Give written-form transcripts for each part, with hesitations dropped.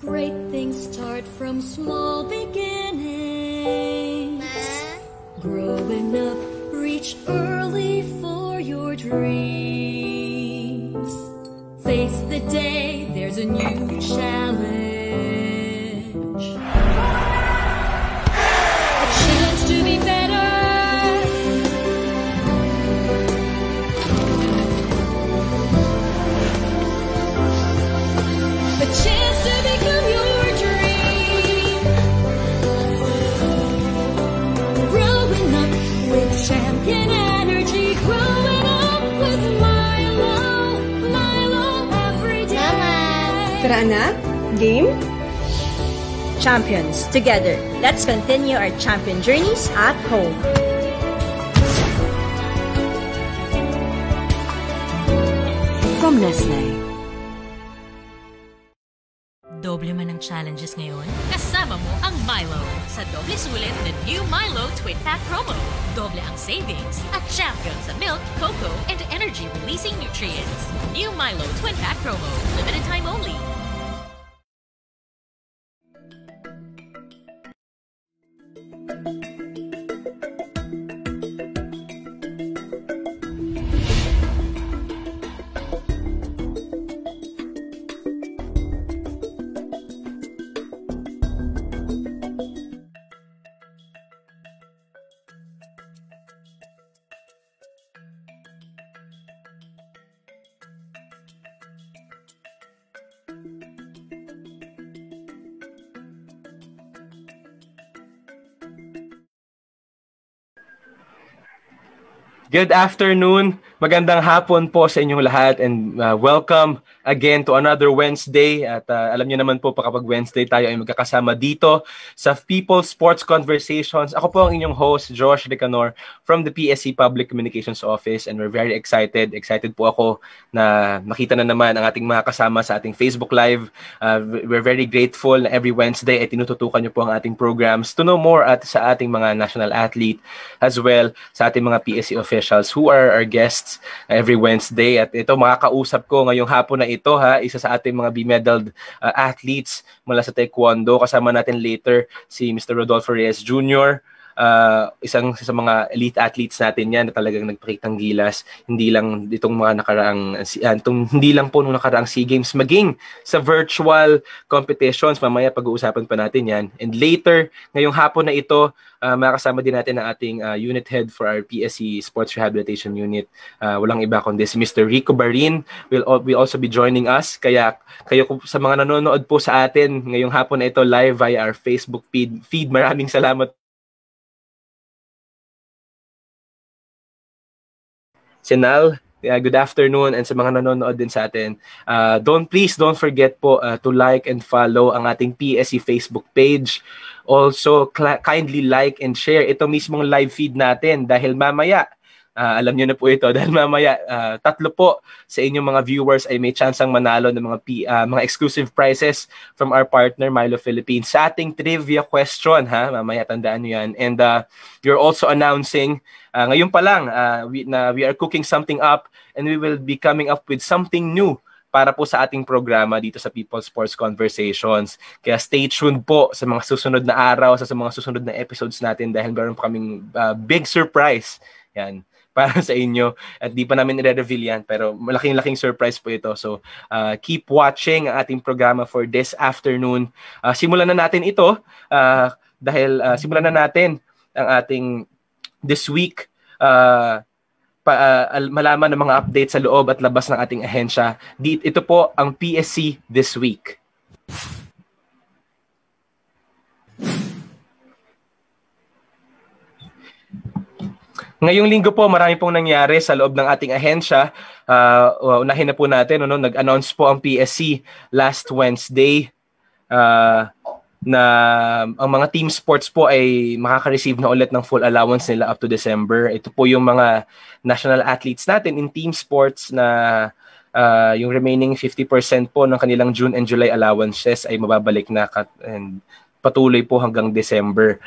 Great things start from small beginnings. Growing up, reach early for your dreams. Face the day, there's a new challenge. A chance to be better. A chance to become your dream. Growing up with champion energy. Growing up with Milo. Milo every day. Tara anak, game? Champions, together, let's continue our champion journeys at home. From Nestle. Doble man ang challenges ngayon? Kasama mo ang Milo. Sa doble sulit, the new Milo Twin Pack Promo. Doble ang savings at champion sa milk, cocoa, and energy-releasing nutrients. New Milo Twin Pack Promo. Limited time only. Good afternoon. Magandang hapon po sa inyong lahat and welcome again to another Wednesday. At alam niyo naman po kapag Wednesday tayo ay magkakasama dito sa People's Sports Conversations. Ako po ang inyong host, Josh Recanor from the PSC Public Communications Office, and we're very excited. Excited po ako na makita na naman ang ating mga kasama sa ating Facebook Live. We're very grateful na every Wednesday ay tinututukan niyo po ang ating programs to know more at sa ating mga national athlete as well sa ating mga PSC officials who are our guests every Wednesday. At ito, makakausap ko ngayong hapon na ito, isa sa ating mga B-medaled athletes mula sa Taekwondo. Kasama natin later si Mr. Rodolfo Reyes Jr., isang sa mga elite athletes natin yan na talagang nagpakitang gilas, hindi lang itong mga hindi lang po nung nakaraang SEA Games, maging sa virtual competitions. Mamaya pag-uusapan pa natin yan. And later, ngayong hapon na ito, makasama din natin ang ating unit head for our PSC Sports Rehabilitation Unit. Walang iba kundi si Mr. Rico Barin will also be joining us. Kaya kayo sa mga nanonood po sa atin ngayong hapon na ito live via our Facebook feed, maraming salamat. Sinal, good afternoon, and sa mga nanonood din sa atin, please don't forget po to like and follow ang ating PSC Facebook page. Also, kindly like and share ito mismong live feed natin dahil mamaya, alam nyo na po ito, dahil mamaya 3 po sa inyong mga viewers ay may chance ang manalo ng mga exclusive prizes from our partner Milo Philippines sa ating trivia question. Mamaya tandaan nyo yan. And we're also announcing ngayon pa lang, we are cooking something up and we will be coming up with something new para po sa ating programa dito sa People's Sports Conversations. Kaya stay tuned po sa mga susunod na araw, sa mga susunod na episodes natin dahil meron pa kaming big surprise yan para sa inyo. At di pa namin i-reveal yan, pero malaking-laking surprise po ito. So, keep watching ang ating programa for this afternoon. Simulan na natin ito dahil simulan na natin ang ating this week, malaman ng mga updates sa loob at labas ng ating ahensya. Ito po ang PSC This Week. Ngayong linggo po, marami pong nangyari sa loob ng ating ahensya. Unahin na po natin, nag-announce po ang PSC last Wednesday na ang mga team sports po ay makaka-receive na ulit ng full allowance nila up to December. Ito po yung mga national athletes natin in team sports na yung remaining 50% po ng kanilang June and July allowances ay mababalik na. And patuloy po hanggang December.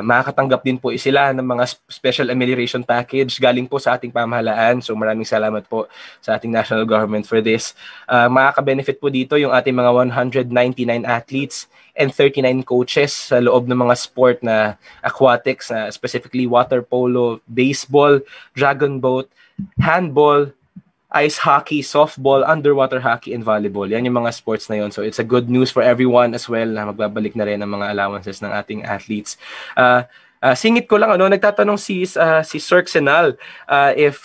Makakatanggap din po sila ng mga special amelioration package galing po sa ating pamahalaan. So maraming salamat po sa ating national government for this. Makaka-benefit po dito yung ating mga 199 athletes and 39 coaches sa loob ng mga sport na aquatics, specifically water polo, baseball, dragon boat, handball, ice hockey, softball, underwater hockey, and volleyball. Yan yung mga sports na yon. So it's a good news for everyone as well na magbabalik na rin ang mga allowances ng ating athletes. Singit ko lang, nagtatanong si Sir Senal if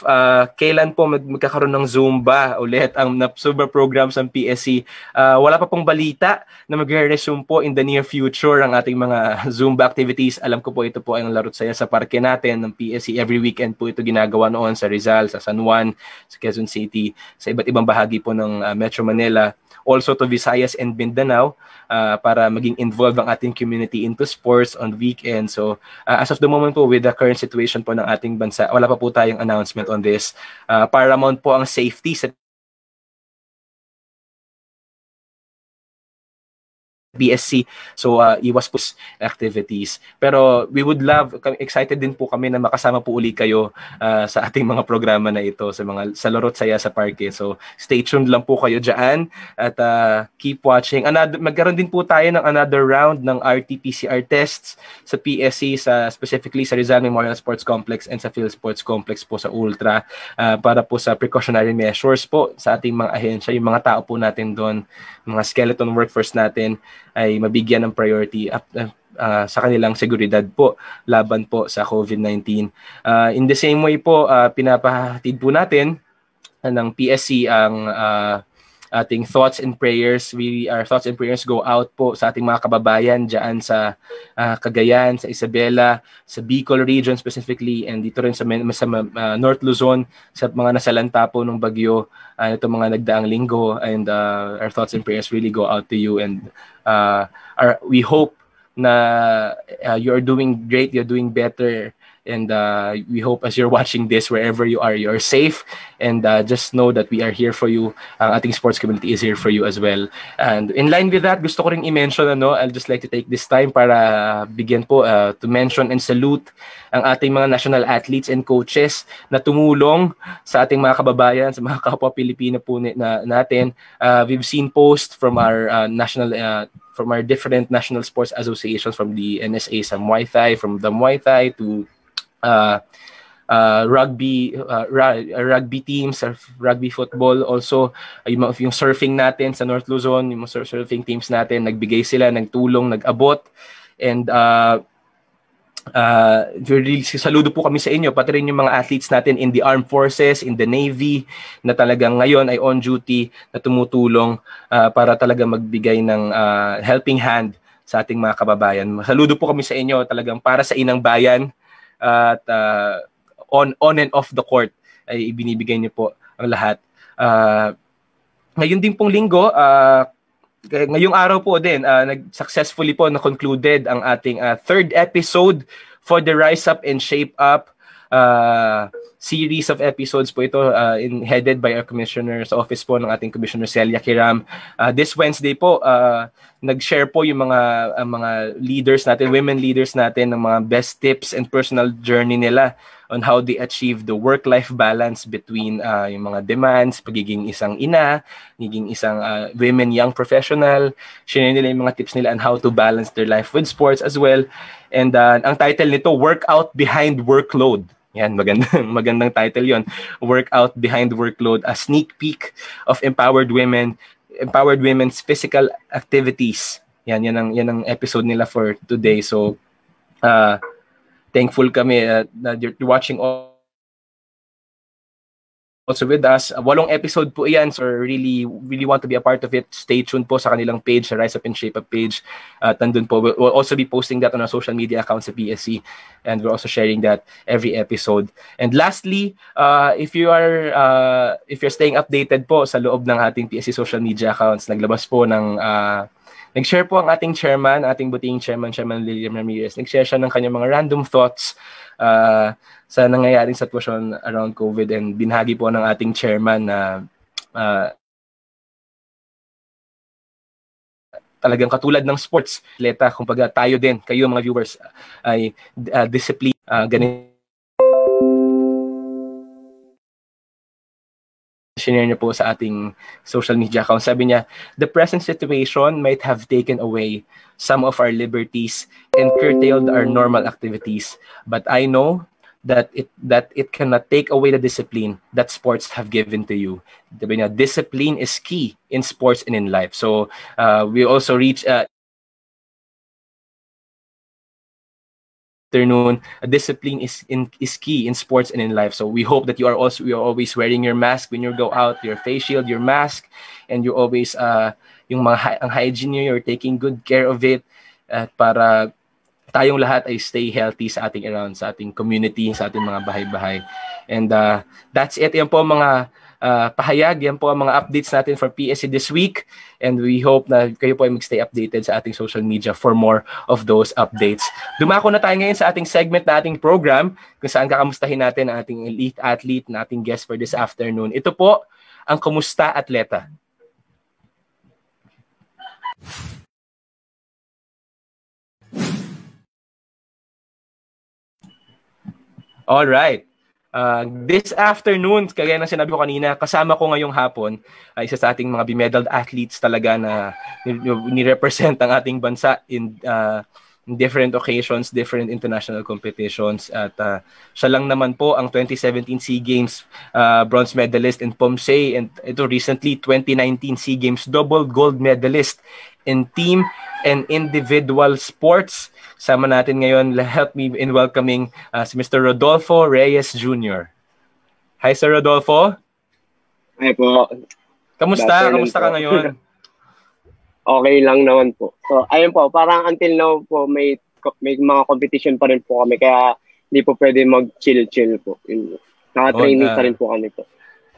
kailan po magkakaroon ng Zumba ulit ang Zumba programs ng PSC. Wala pa pong balita na mag-resume po in the near future ang ating mga Zumba activities. Alam ko po ito po ay ang larot saya sa parke natin ng PSC. Every weekend po ito ginagawa noon sa Rizal, sa San Juan, sa Quezon City, sa iba't ibang bahagi po ng Metro Manila. Also to Visayas and Mindanao para maging involved ang ating community into sports on weekend. So as of the moment po, with the current situation po ng ating bansa, wala pa po tayong announcement on this. Paramount po ang safety sa BSC. So iwas po activities. Pero we would love, excited din po kami na makasama po uli kayo sa ating mga programa na ito sa Larot Saya sa Parke. So stay tuned lang po kayo diyan at keep watching. Magkaroon din po tayo ng another round ng RT-PCR tests sa PSC, specifically sa Rizal Memorial Sports Complex and sa Phil Sports Complex po sa Ultra para po sa precautionary measures po sa ating mga ahensya. Yung mga tao po natin doon, mga skeleton workforce natin ay mabigyan ng priority sa kanilang seguridad po laban po sa COVID-19. In the same way po, pinapahatid po natin ng PSC ang ating thoughts and prayers. Our thoughts and prayers go out po sa ating mga kababayan dyan sa Cagayan, sa Isabela, sa Bicol region specifically, and dito rin sa North Luzon, sa mga nasalanta po ng bagyo itong mga nagdaang linggo. And our thoughts and prayers really go out to you, and we hope na you're doing great, you're doing better. And we hope as you're watching this, wherever you are, you're safe. And just know that we are here for you. Ang ating sports community is here for you as well. And in line with that, gusto ko rin i-mention, I'll just like to take this time para bigyan po to mention and salute ang ating mga national athletes and coaches na tumulong sa ating mga kababayan, sa mga kapwa Pilipino po natin. We've seen posts from our from our different national sports associations, from the NSA sa Muay Thai, from the Muay Thai to rugby teams, rugby football, also yung surfing natin sa North Luzon, yung surfing teams natin, nagbigay sila ng tulong, nag-abot, and really saludo po kami sa inyo, pati rin yung mga athletes natin in the armed forces, in the Navy, na talagang ngayon ay on duty, na tumutulong para talaga magbigay ng helping hand sa ating mga kababayan. Saludo po kami sa inyo, talagang para sa inang bayan. At on and off the court ay ibinibigay niyo po ang lahat. Ngayon din pong linggo, ngayong araw po din, successfully po na-concluded ang ating third episode for the Rise Up and Shape Up series of episodes po ito, headed by our commissioner sa office po ng ating Commissioner Celia Kiram. This Wednesday po, nag-share po yung mga leaders natin, women leaders natin, ng mga best tips and personal journey nila on how they achieve the work-life balance between yung mga demands, pagiging isang ina, pagiging isang women young professional. Share nila yung mga tips nila on how to balance their life with sports as well. And ang title nito, Workout Behind Workload. Yan, magandang title yon. Workout Behind Workload, a sneak peek of empowered women's physical activities. Yan ang episode nila for today. So thankful kami that you're watching also with us. 8 episode po iyan, so really want to be a part of it. Stay tuned po sa kanilang page, sa Rise Up and Shape Up page. Tandun po, we'll also be posting that on our social media accounts sa PSC, and we're also sharing that every episode. And lastly, if you're staying updated po sa loob ng ating PSC social media accounts, naglabas po ng nag-share po ang ating chairman, ating buting chairman Lilian Ramirez. Nag-share siya ng kanyang mga random thoughts sa nangyayaring sitwasyon around COVID, and binahagi po ng ating chairman na talagang katulad ng sports, atleta, kumbaga tayo din, kayo mga viewers, ay discipline, ganito. Share niya po sa ating social media account. Sabi niya, the present situation might have taken away some of our liberties and curtailed our normal activities. But I know that it cannot take away the discipline that sports have given to you. Sabi niya, discipline is key in sports and in life. So we also reach afternoon. Discipline is key in sports and in life. So we hope that you are always wearing your mask when you go out, your face shield, your mask, and you always yung mga ang hygiene niyo, you're taking good care of it para tayong lahat ay stay healthy sa ating around, sa ating community, sa ating mga bahay-bahay. And that's it. Yan po mga pahayag, yan po ang mga updates natin for PSC this week. And we hope na kayo po ay mag-stay updated sa ating social media for more of those updates. Dumako na tayo ngayon sa ating segment na ating program kung saan kakamustahin natin ang ating elite athlete na ating guest for this afternoon. Ito po ang Kumusta Atleta. All right. This afternoon, kagaya ng sinabi ko kanina, kasama ko ngayong hapon ay isa sa ating mga bimedaled athletes talaga na ni-represent ang ating bansa in different occasions, different international competitions. At siya lang naman po ang 2017 SEA Games bronze medalist in POMSE, and ito recently 2019 SEA Games double gold medalist in team and individual sports. Sama natin ngayon, help me in welcoming si Mr. Rodolfo Reyes Jr. Hi, Sir Rodolfo. Hi po. Kamusta? Kamusta ka ngayon? Okay lang naman po. So, ayun po, parang until now po, may mga competition pa rin po kami, kaya hindi po pwede mag-chill-chill po. Naka-training pa rin po kami po.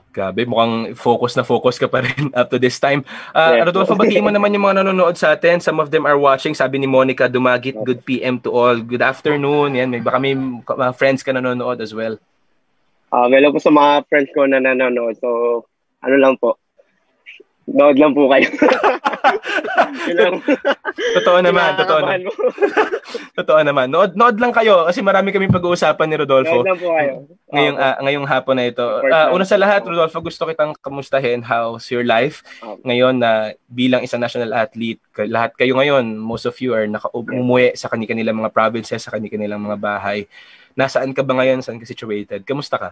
Grabe, mukhang focus ka pa rin up to this time. Rodolfo, batiin mo naman yung mga nanonood sa atin. Some of them are watching. Sabi ni Monica Dumagit, good PM to all. Good afternoon. Yan, baka may friends ka nanonood as well. Meron po sa mga friends ko na nanonood. So, ano lang po. Nood lang po kayo. Totoo naman. Totoo naman. Nood lang kayo kasi marami kaming pag-uusapan ni Rodolfo. Nood lang po kayo. Ngayong hapon na ito. Una sa lahat, Rodolfo, gusto kitang kamustahin. How's your life? Ngayon na bilang isang national athlete, lahat kayo ngayon, most of you are umuwi sa kanilang mga provinces, sa kanilang mga bahay. Nasaan ka ba ngayon? Saan ka situated? Kamusta ka?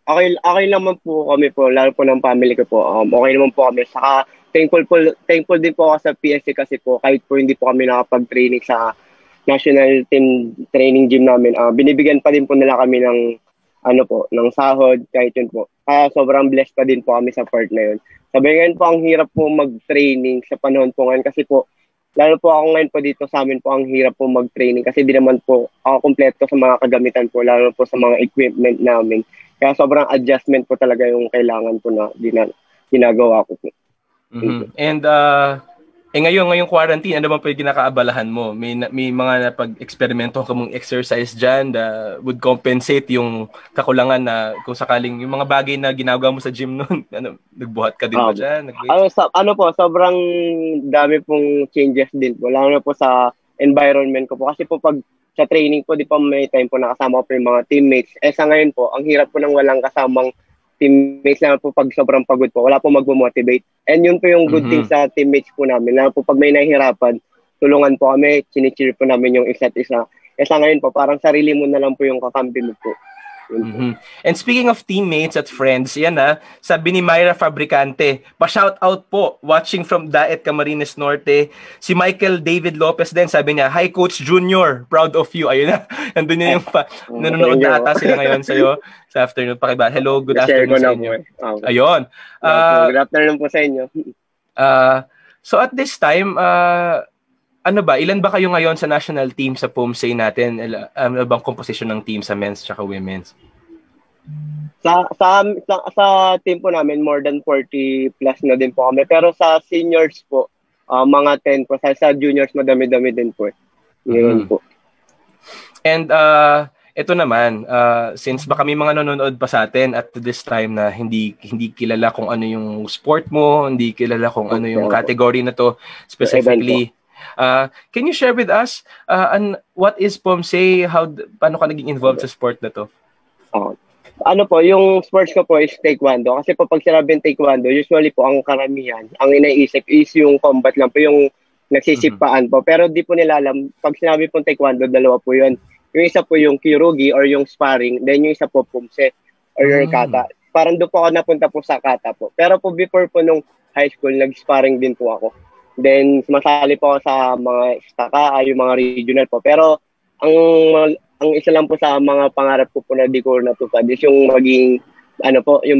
Okay naman po kami po, lalo po ng family ko po. Okay naman po kami. Saka thankful din po ako sa PSC kasi po kahit po hindi po kami nakapag-training sa national team training gym namin, binibigyan pa din po nila kami ng ng sahod kahit yun po. Kaya sobrang blessed pa din po kami sa part na yun. Sabi ngayon po ang hirap po mag-training sa panahon po ngayon kasi po lalo po ako ngayon po dito sa amin po ang hirap po mag-training kasi di naman po ako kompleto sa mga kagamitan po, lalo po sa mga equipment namin. Kaya sobrang adjustment po talaga yung kailangan po na ginagawa ko po. Mm-hmm. And ngayong quarantine, ano ba po yung ginakaabalahan mo? May mga napag-eksperimento ka mong exercise dyan that would compensate yung kakulangan na kung sakaling yung mga bagay na ginagawa mo sa gym noon, nagbuhat ka din ba dyan? Sobrang dami pong changes din po. Lalo na po sa environment ko po. Kasi po pag sa training po, di pa may time po nakasama ko po yung mga teammates. Sa ngayon po, ang hirap po nang walang kasamang teammates na po pag sobrang pagod po. Wala po mag-motivate. And yun po yung good thing sa teammates po namin. Na po pag may nahihirapan, tulungan po kami, chinicheer po namin yung isa't isa. Sa ngayon po, parang sarili mo na lang po yung kakampi mo po. Mm-hmm. And speaking of teammates at friends, yan sabi ni Myra Fabricante, pa-shoutout po, watching from Daet, Camarines Norte. Si Michael David Lopez din, sabi niya, hi Coach Junior, proud of you. Ayun na, nandun yun yung nanonood na ata sila ngayon sa'yo sa afternoon. Pakiba, hello, good afternoon sa inyo. Ayun. Good afternoon po sa inyo. So at this time, ilan ba kayo ngayon sa national team sa POMSE natin? Ano bang composition ng team sa men's at women's? Sa team po namin, more than 40 plus na din po kami. Pero sa seniors po, mga 10 po. Sa juniors, madami-dami din po. Yun po. And ito naman, since baka may mga nanonood pa sa atin at this time na hindi kilala kung ano yung sport mo, hindi kilala kung ano yung category na to specifically. Can you share with us what is POMSE? Paano ka naging involved sa sport na to? Ano po, yung sports ko po is taekwondo. Kasi po pag sinabing taekwondo, usually po ang karamihan, ang inaisip is yung combat lang po, yung nagsisipaan po. Pero di po nila alam, pag sinabi po taekwondo, dalawa po yun. Yung isa po yung kyurugi or yung sparring, then yung isa po POMSE or yung kata. Parang doon po ako napunta po sa kata po. Pero po before po nung high school, nag-sparring din po ako. Then sumasali po ako sa mga staka, yung mga regional po. Pero ang isa lang po sa mga pangarap ko po na di ko natupad is yung maging yung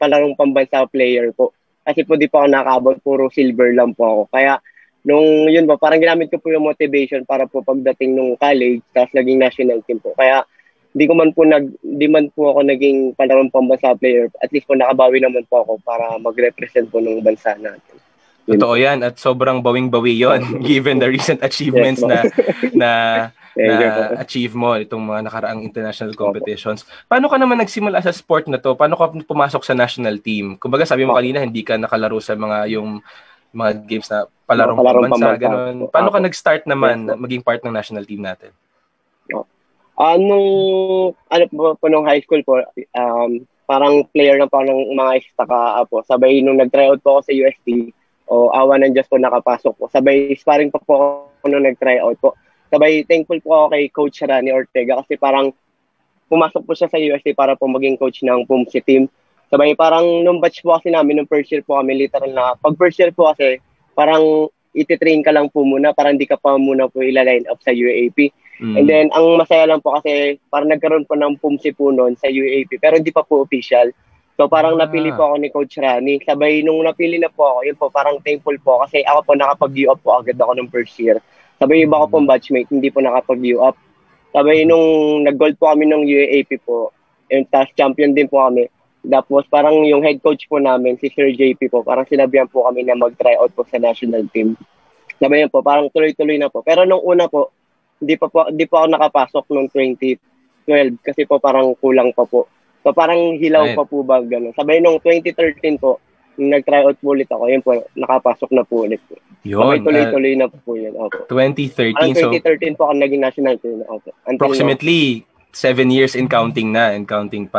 palarong pambansa player po. Kasi po di po ako nakaabot, puro silver lang po ako. Kaya nung yun po, parang ginamit ko po yung motivation para po pagdating nung college, tapos naging national team po. Kaya di man po ako naging palarong pambansa player. At least po nakabawi naman po ako para mag-represent po ng bansa natin. Totoo yan at sobrang bawing-bawi yon given the recent achievements na achieve mo itong mga nakaraang international competitions. Paano ka naman nagsimula sa sport na to? Paano ka pumasok sa national team? Kumbaga sabi mo kanina hindi ka nakalaro sa mga games na palarong pambansa, gano'n. Paano ka nag-start naman maging part ng national team natin? Nung high school po, parang player na po ng mga istaka po. Sabay nung nag-tryout po ako sa UST, awa ng Diyos po nakapasok po. Sabay sparring pa po ako nung nag-tryout po. Sabay thankful po ako kay Coach Rani Ortega kasi parang pumasok po siya sa UST para po maging coach ng POMSE team. Sabay parang nung batch po kasi namin, nung first year po kami literal na, pag first year po kasi parang ititrain ka lang po muna, parang di ka pa muna po ila-line up sa UAAP. And then ang masaya lang po kasi parang nagkaroon po ng POMSE po noon sa UAAP pero hindi pa po official. So parang napili po ako ni Coach Rani. Sabay nung napili na po ako, yun po parang thankful po kasi ako po nakapag-U up po agad ako ng first year. Sabay iba ko pong batchmate, hindi po nakapag-U up. Sabay nung nag-gold po kami ng UAAP po, yung task champion din po kami. Tapos parang yung head coach po namin, si Sir JP po, parang sinabihan po kami na mag-try out po sa national team. Sabay yun po, parang tuloy-tuloy na po. Pero nung una po, di po ako nakapasok nung 2012 kasi po parang kulang pa po. So parang hilaw pa po ba gano'n. Sabay nung 2013 po, nung nag-try out po ulit ako, yun po, nakapasok na po ulit po. Sabay tuloy-tuloy na po yun. Okay. 2013, parang 2013 po ako naging national team. Okay. Approximately 7 years in counting pa.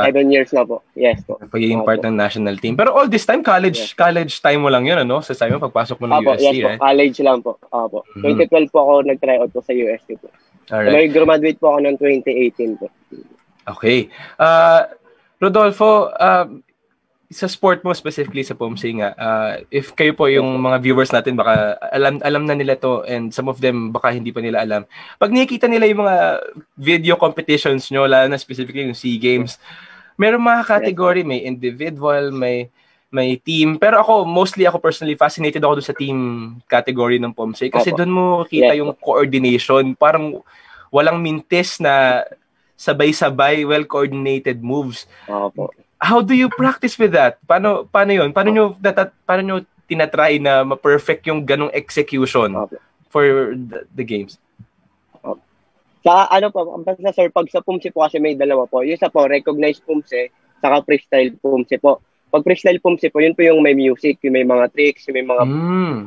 7 years na po. Yes po. Pagiging part ng national team. Pero all this time, college time mo lang yun, ano? Sa time mo, pagpasok mo ng UST, yes, right? College lang po. Opo. 2012 po ako nag-try out po sa UST po. Alright. Graduate po ako ng 2018 po. Okay. Rodolfo, sa sport mo specifically sa POMSE nga, if kayo po yung mga viewers natin baka alam na nila to and some of them baka hindi pa nila alam. Pag nakikita nila yung mga video competitions nyo, lalo na specifically yung SEA Games, meron mga category, may individual, may team. Pero mostly ako personally fascinated ako doon sa team category ng POMSE kasi doon mo kita yung coordination, parang walang mintis na sabay-sabay, well-coordinated moves. How do you practice with that? Paano yun? Paano nyo tinatry na ma-perfect yung ganong execution for the games? Sa sir, pag sa POMSE po kasi may dalawa po. Yung isa po, recognized POMSE, saka freestyle POMSE po. Pag freestyle POMSE po, yun po yung may music, yung may mga tricks, yung may mga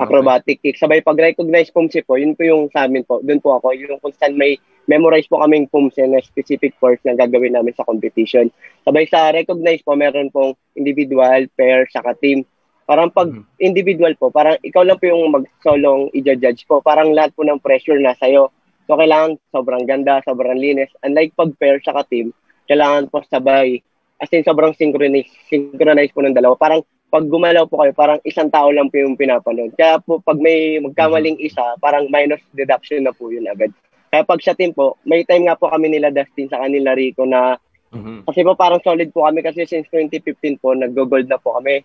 acrobatic tricks. Sabay pag recognized POMSE po, yun po yung sa amin po. Doon po ako, yung kung saan may memorize po kaming POMSE na specific course na gagawin namin sa competition. Sabay sa recognized po, meron pong individual, pair, saka team. Parang pag individual po, parang ikaw lang po yung mag-solong i-judge po. Parang lahat po ng pressure na sa'yo. So kailangan sobrang ganda, sobrang linis. Unlike pag pair, saka team, kailangan po sabay. As in, sobrang synchronize po ng dalawa. Parang pag gumalaw po kayo, parang isang tao lang po yung pinapanood. Kaya po, pag may magkamaling isa, parang minus deduction na po yun agad. Kaya pag sa team po, may time nga po kami nila Dustin sa kanila Rico na kasi po parang solid po kami kasi since 2015 po, nag-gold na po kami.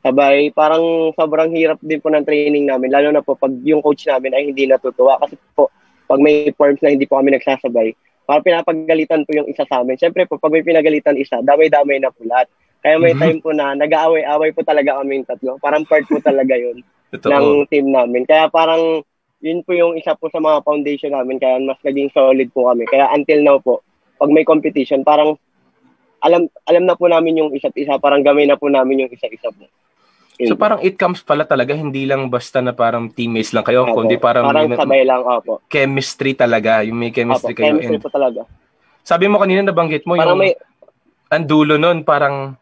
Sabay, parang sobrang hirap din po ng training namin. Lalo na po pag yung coach namin ay hindi natutuwa. Kasi po, pag may forms na hindi po kami nagsasabay, parang pinapagalitan po yung isa sa amin. Siyempre po, pag may pinagalitan isa, damay-damay na po lahat. Kaya may time po na nag-aaway-away po talaga kaming tatlo. Parang part po talaga yun ng team namin. Kaya parang yun po yung isa po sa mga foundation namin. Kaya mas naging solid po kami. Kaya until now po, pag may competition, parang alam na po namin yung isa't isa, parang gamay na po namin yung isa-isa po. So parang it comes pala talaga, hindi lang basta na parang teammates lang kayo, Opo. kundi parang sabay lang, opo. chemistry talaga, yung may chemistry Opo, kayo. chemistry And po talaga. sabi mo kanina, nabanggit mo Parang yung ang dulo nun, parang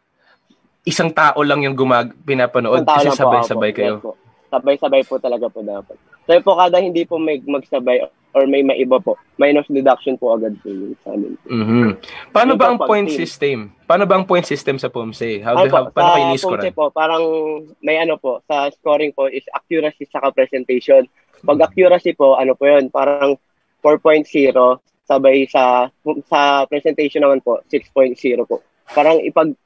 isang tao lang yung pinapanood isang tao kasi lang po, sabay-sabay opo. kayo. Yes po. Sabay-sabay po talaga po dapat. Kaya po kada hindi po may magsabay or may maiba po, minus deduction po agad po yun sa amin. Mhm. Paano Yung ba ang pag- point team. system? Paano ba ang point system sa POMSE? Paano Paano kayo ni-score? Pumse po, parang may po, sa scoring po is accuracy saka presentation. Pag accuracy po, po yun, parang 4.0, sabay sa presentation naman po, 6.0 po. Parang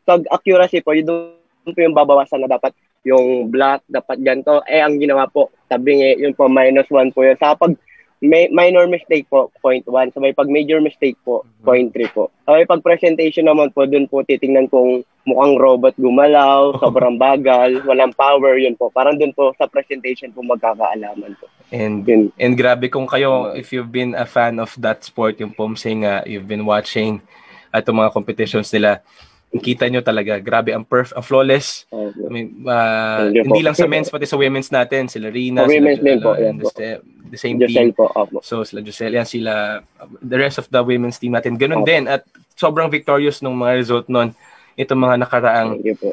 pag accuracy po, yun po yung babawasan na dapat yung black, dapat ganito. Ang ginawa po, sabi yun po, -1 po yun. Sa pag minor mistake po, 0.1. Sabay pag major mistake po, 0.3 po. Sabay pag presentation naman po, dun po titingnan kung mukhang robot gumalaw, sobrang bagal, walang power, yun po. Parang dun po sa presentation po magkakaalaman po. And grabe kung kayo, if you've been a fan of that sport, yung POMSE nga, you've been watching at yung mga competitions nila, kita nyo talaga, grabe ang flawless. I mean, hindi lang sa men's, pati sa women's natin, sila Rina, women's din po, the same Giselle team. po, opo. So, sila Giselle, yan, sila, the rest of the women's team natin, ganun din. At sobrang victorious nung mga result nun, itong mga nakaraang Thank you po.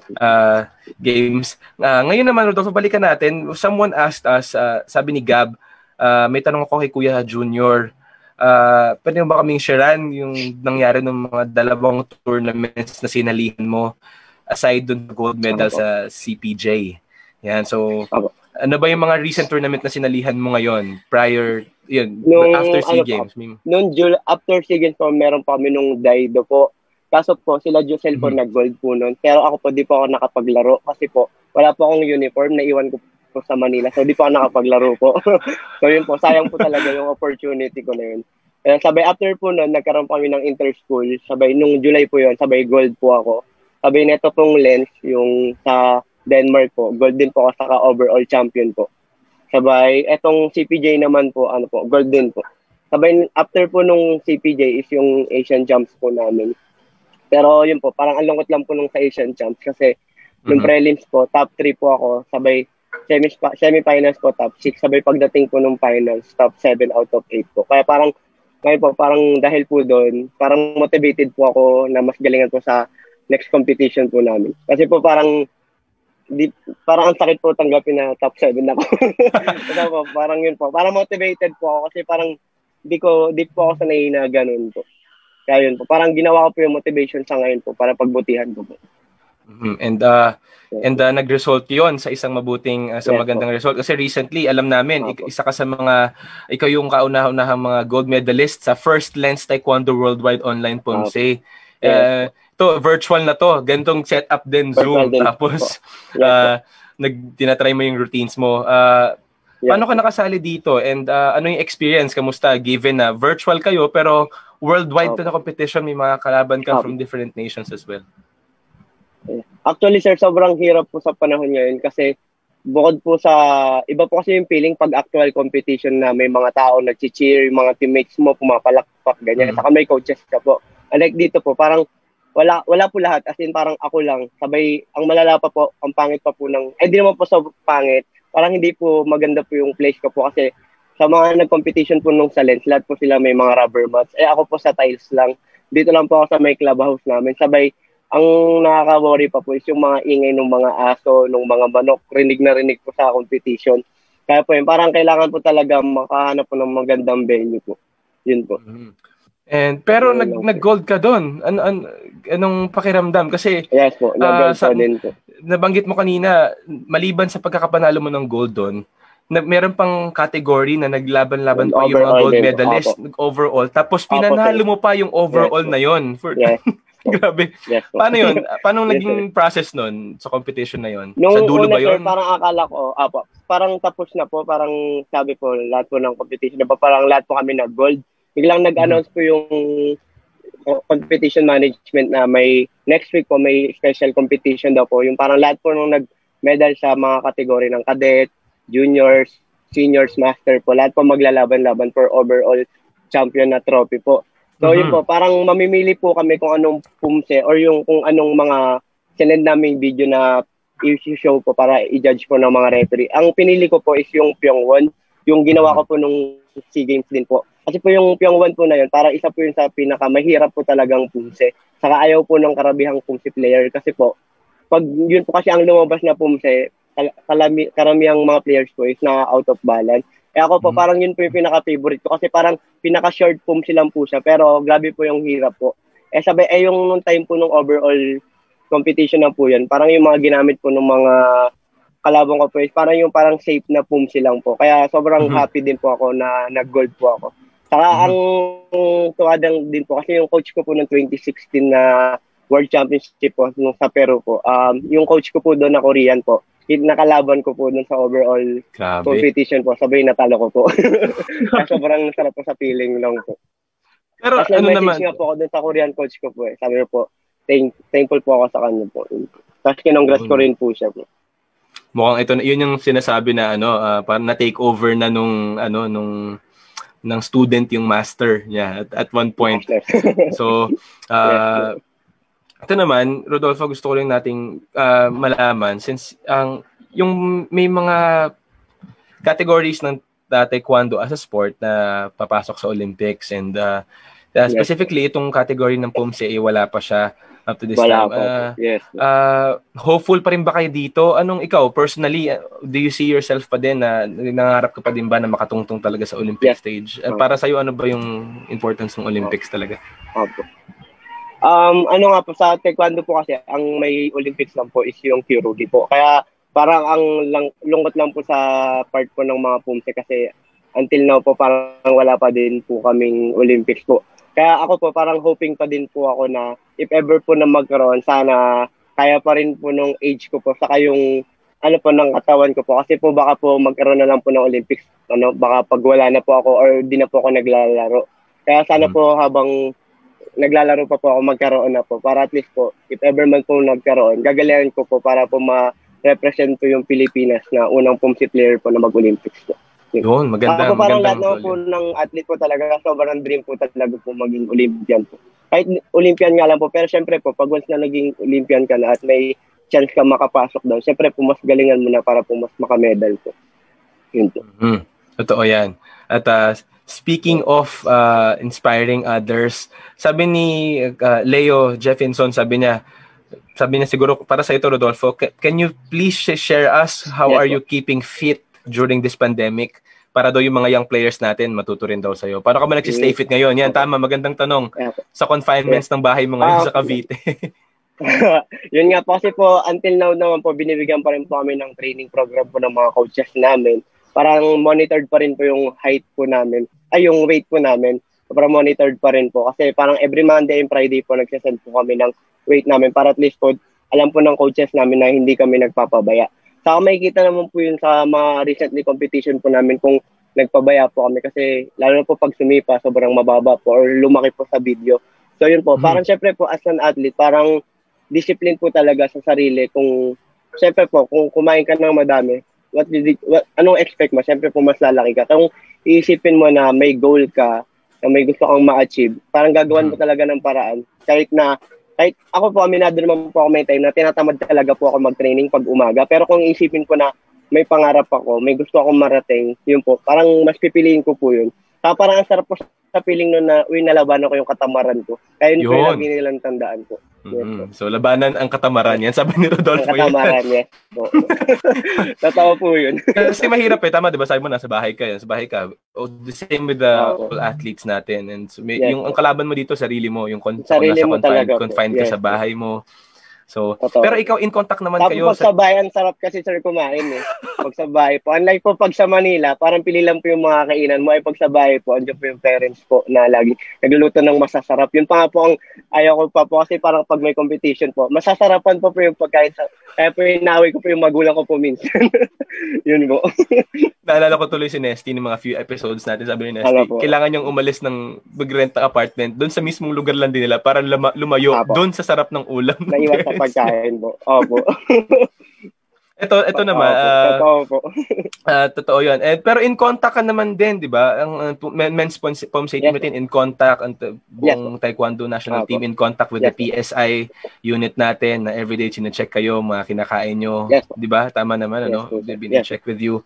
games. Ngayon naman, Rodolfo, balikan natin. Someone asked us, sabi ni Gab, may tanong ako kay Kuya Junior, pwede mo ba kaming sharean yung nangyari ng mga dalawang tournaments na sinalihan mo aside dun gold medal sa CPJ? Yan, so ano ba yung mga recent tournament na sinalihan mo ngayon prior, yun, after SEA Games? After SEA Games po, meron pa kami nung Daido po. Kaso po, sila Josel po nag-gold po nun. Pero ako po, di po ako nakapaglaro kasi po, wala po akong uniform, naiwan ko po sa Manila. So, di po ako nakapaglaro po. So, yun po, sayang po talaga yung opportunity ko na yun. Sabay, after po nun, nagkaroon po kami ng inter-school. Sabay, nung July po yun, sabay, gold po ako. Sabay, neto pong lens, yung sa Denmark po, gold din po ako, saka overall champion po. Sabay, etong CPJ naman po, gold din po. Sabay, after po nung CPJ is yung Asian Champs po namin. Pero yun po, parang ang lungkot lang po nung sa Asian Champs kasi yung prelims po, top 3 po ako, sabay semifinals po, top 6, sabay pagdating po nung finals, top 7 out of 8 po. Kaya parang, ngayon po, parang dahil po doon, parang motivated po ako na mas galingan po sa next competition po namin. Kasi po parang ang sakit po tanggapin na top 7 ako. Kasi po, parang yun po, parang motivated po ako kasi parang di po ako sanay na ganun po. Kaya yun po, parang ginawa ko po yung motivation sa ngayon po para pagbutihan ko po. And nag-result yon sa isang mabuting, sa magandang result. Kasi recently, alam namin, isa ka sa ikaw yung kauna-unahang mga gold medalist sa first Lens Taekwondo Worldwide Online POMSE. Ito, virtual na to. Gantong setup din, Zoom. Tapos, tinatry mo yung routines mo. Paano ka nakasali dito? And ano yung experience? Kamusta? Given na virtual kayo, pero worldwide to na competition, may mga kalaban ka from different nations as well. Actually, sir, sobrang hirap po sa panahon ngayon kasi bukod po sa, iba po kasi yung feeling pag actual competition na may mga tao nag-cheer, yung mga teammates mo, pumapalakpak, ganyan. Saka may coaches ka po. Unlike dito po, parang wala po lahat. As in, parang ako lang. Sabay, ang malala pa po, ang pangit pa po ng, di naman po sa pangit. Parang hindi po maganda po yung place ko po kasi sa mga nag-competition po nung sa Lens, lahat po sila may mga rubber mats. Ako po sa tiles lang. Dito lang po ako sa may clubhouse namin. Sabay, ang nakaka-worry pa po is yung mga ingay ng mga aso, ng mga manok. Rinig na rinig po sa competition. Kaya po yun, parang kailangan po talaga makahanap po ng magandang venue po. Yun po. And pero nag-gold ka doon. Anong pakiramdam? Kasi yes po, nag-gold pa din po. Nabanggit mo kanina, maliban sa pagkakapanalo mo ng gold doon, meron pang category na naglaban-laban pa yung mga gold medalist, overall. Tapos pinanalo mo pa yung overall na yon. Yes. Grabe. Yes, paano yun? Paano naging process nun sa competition na yun? Nung sa dulo una, ba yun? Sir, parang akala ko, parang tapos na po, parang sabi po, lahat po ng competition, parang lahat po kami nag-gold. Biglang nag-announce po yung competition management na may next week po may special competition daw po. Yung parang lahat po nung nag-medal sa mga kategory ng cadet, juniors, seniors, master po. Lahat po maglalaban-laban for overall champion na trophy po. So yun po, parang mamimili po kami kung anong pumse or yung kung anong mga sinend naming video na i-show po para i-judge po ng mga referee. Ang pinili ko po is yung Pyeongwon, yung ginawa ko po nung SEA Games din po. Kasi po yung Pyeongwon po na yun, para isa po yun sa pinakamahirap po talagang pumse. Saka ayaw po ng karabihang pumse player kasi po, pag yun po kasi ang lumabas na pumse, karamihang mga players po is na out of balance. Eh ako po, parang yun po yung pinaka-favorite ko kasi parang pinaka-short pumse lang po siya, pero grabe po yung hirap po. Eh sabay, yung nung time po nung overall competition na po yan, parang yung mga ginamit po ng mga kalabang ko po is parang yung parang safe na pumse lang po. Kaya sobrang happy din po ako na nag-gold po ako. Saka ang tuwadang din po kasi yung coach ko po ng 2016 na World Championship po nung sa Peru po. Yung coach ko po doon na Korean po. Nakalaban ko po doon sa overall competition po. Sabay natalo ko po. Kaya sobrang sarap po sa feeling lang po. Pero kasi ano message naman? nga po ako doon sa Korean coach ko po. Sabi po, thankful po ako sa kanya po. Tapos kinongrats ko rin po siya po. Mukhang ito, yun yung sinasabi na parang na-take over na nung ng student yung master niya at one point. So, ito naman, Rodolfo, gusto ko lang nating malaman since yung may mga categories ng taekwondo as a sport na papasok sa Olympics and specifically itong category ng pumse wala pa siya up to this time. Yes. Hopeful pa rin ba kayo dito? Anong ikaw, personally, do you see yourself pa din na nangangarap ka pa din ba na makatungtong talaga sa Olympic stage? Para sa'yo, ano ba yung importance ng Olympics talaga? Opo. Ano nga po, sa taekwondo po kasi, ang may Olympics lang po is yung Kyorugi po. Kaya parang ang lungkot lang po sa part po ng mga pumse kasi until now po parang wala pa din po kaming Olympics po. Kaya ako po parang hoping pa din po ako na if ever po na magkaroon, sana kaya pa rin po nung age ko po, saka yung ng katawan ko po. Kasi po baka po magkaroon na lang po ng Olympics, baka pag wala na po ako or di na po ako naglalaro. Kaya sana po habang naglalaro pa po ako, magkaroon na po. Para at least po, if ever man po nagkaroon, gagalingan ko po para po ma-represent po yung Pilipinas na unang pumse player po na mag-Olympics po. Yun, maganda. Ako parang lahat naman po ng athlete po talaga, sobrang dream po talaga po maging Olympian po. Kahit Olympian nga lang po, pero syempre po, pag once na naging Olympian ka na at may chance ka makapasok daw, syempre po, mas galingan mo na para po mas makamedal po. Yun po. Totoo yan. At speaking of inspiring others, sabi ni Leo Jeffinson, sabi niya siguro para sa ito, Rodolfo, can you please share us how are you keeping fit during this pandemic? Para daw yung mga young players natin matuto rin daw sa'yo. Paano ka ba nagsistay fit ngayon? Yan, tama, magandang tanong. Sa confinements ng bahay mo ngayon sa Cavite. Yun nga po, kasi po until now naman po, binibigyan pa rin po kami ng training program po ng mga coaches namin. Parang monitored pa rin po yung height po namin, yung weight po namin. Parang monitored pa rin po. Kasi parang every Monday and Friday po nagsasend po kami ng weight namin para at least po alam po ng coaches namin na hindi kami nagpapabaya. Saka makikita naman po yun sa mga recently competition po namin kung nagpabaya po kami kasi lalo na po pag sumipa, sobrang mababa po or lumaki po sa video. So yun po, parang syempre po as an athlete, parang discipline po talaga sa sarili. Kung syempre po, kung kumain ka ng madami, anong expect mo? Syempre po mas lalaki ka. Kung iisipin mo na may goal ka, na may gusto kang ma-achieve, parang gagawan mo talaga ng paraan. Kahit ako po, aminado naman po ako may time na tinatamad talaga po ako mag-training pag umaga. Pero kung isipin ko na may pangarap ako, may gusto akong marating, yun po, parang mas pipiliin ko po yun. Saka parang ang sarap po sa feeling nun na, nalabanan ko yung katamaran ko. Kaya yun po yung lagi nilang tandaan ko. Yes, so, labanan ang katamaran yan. Sabi ni Rodolfo yan. Katamaran, yes. Tatawa po yun. Kasi mahirap tama, di ba? Sabi mo, nasa bahay ka. The same with the all athletes natin. And so, yung ang kalaban mo dito, sarili mo. Yung sarili mo talaga. Confined ka sa bahay mo. So, pero ikaw in contact naman tapos kayo. Tapos pag sa bahay, ang sarap kasi sir kumain eh. Pag sa bahay po. Unlike po pag sa Manila, parang pili lang po yung mga kainan mo. Ay pag sa bahay po, andyan po yung parents po na lagi nagluluto ng masasarap. Yun pa nga po ang ayaw ko pa po kasi parang pag may competition po, masasarapan po yung pagkain. Kaya po inaway ko po yung magulang ko po minsan. Yun po. Naalala ko tuloy si Nesty ng mga few episodes natin. Sabi ni Nesty, kailangan niyang umalis ng mag-rent ng apartment doon sa mismong lugar lang din nila para lumayo doon sa sarap ng ulam. Naiwan sa pagkain po. Opo. Ito naman, Totoo po. totoo yun. Pero in contact ka naman din, di ba? Ang men's POMSA team natin in contact, ang buong Taekwondo national team in contact with the PSI unit natin na everyday chine-check kayo, mga kinakain nyo. Di ba? Tama naman, ano? They've been check with you.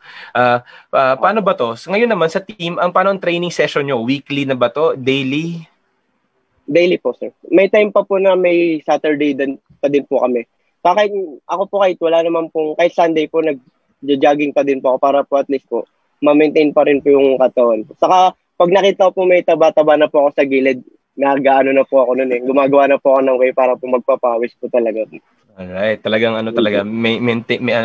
Paano ba to? So, ngayon naman sa team, paano ang training session nyo? Weekly na ba to? Daily? Daily po, sir. May time pa po na may Saturday pa din po kami. Kahit ako po kahit wala naman pong, kahit Sunday po nag-jogging pa din po ako para po at least po ma-maintain pa rin po yung katawan. Saka pag nakita ko po may taba-taba na po ako sa gilid, nagaano na po ako noon eh. Gumagawa na po ako ng way para po magpapawis po talaga. Alright, talagang talaga may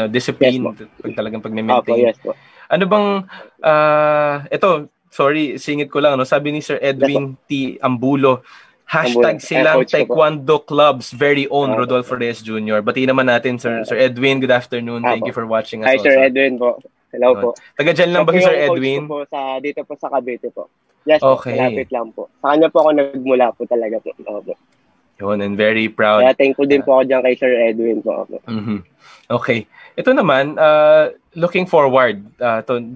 discipline pag talagang pag-maintain. Yes po. Ano bang ito, sorry, singit ko lang sabi ni Sir Edwin T. Ambulo, #silang Taekwondo Club's very own Rodolfo Reyes Jr. Batiin naman natin Sir Edwin, good afternoon. Thank you for watching us. Hi Sir Edwin po. Hello po. Taga dyan lang ba si Sir Edwin? Po dito po sa Cavite po. Yes, okay. Malapit lang po. Sa kanya po ako nagmula po talaga po. Yun, and very proud. Kaya thankful din po ako dyan kay Sir Edwin po. Okay. Ito naman, looking forward,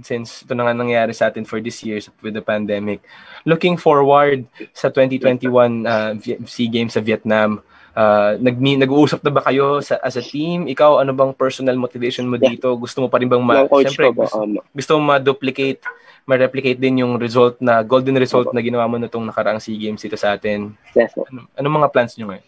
since ito na nga nangyari sa atin for this year with the pandemic, looking forward sa 2021 SEA Games sa Vietnam, nag-uusap na ba kayo as a team? Ikaw, ano bang personal motivation mo dito? Gusto mo pa rin bang gusto mo ma-duplicate, ma-replicate din yung golden result na ginawa mo na itong nakaraang SEA Games dito sa atin? Yes, Anong mga plans nyo ngayon?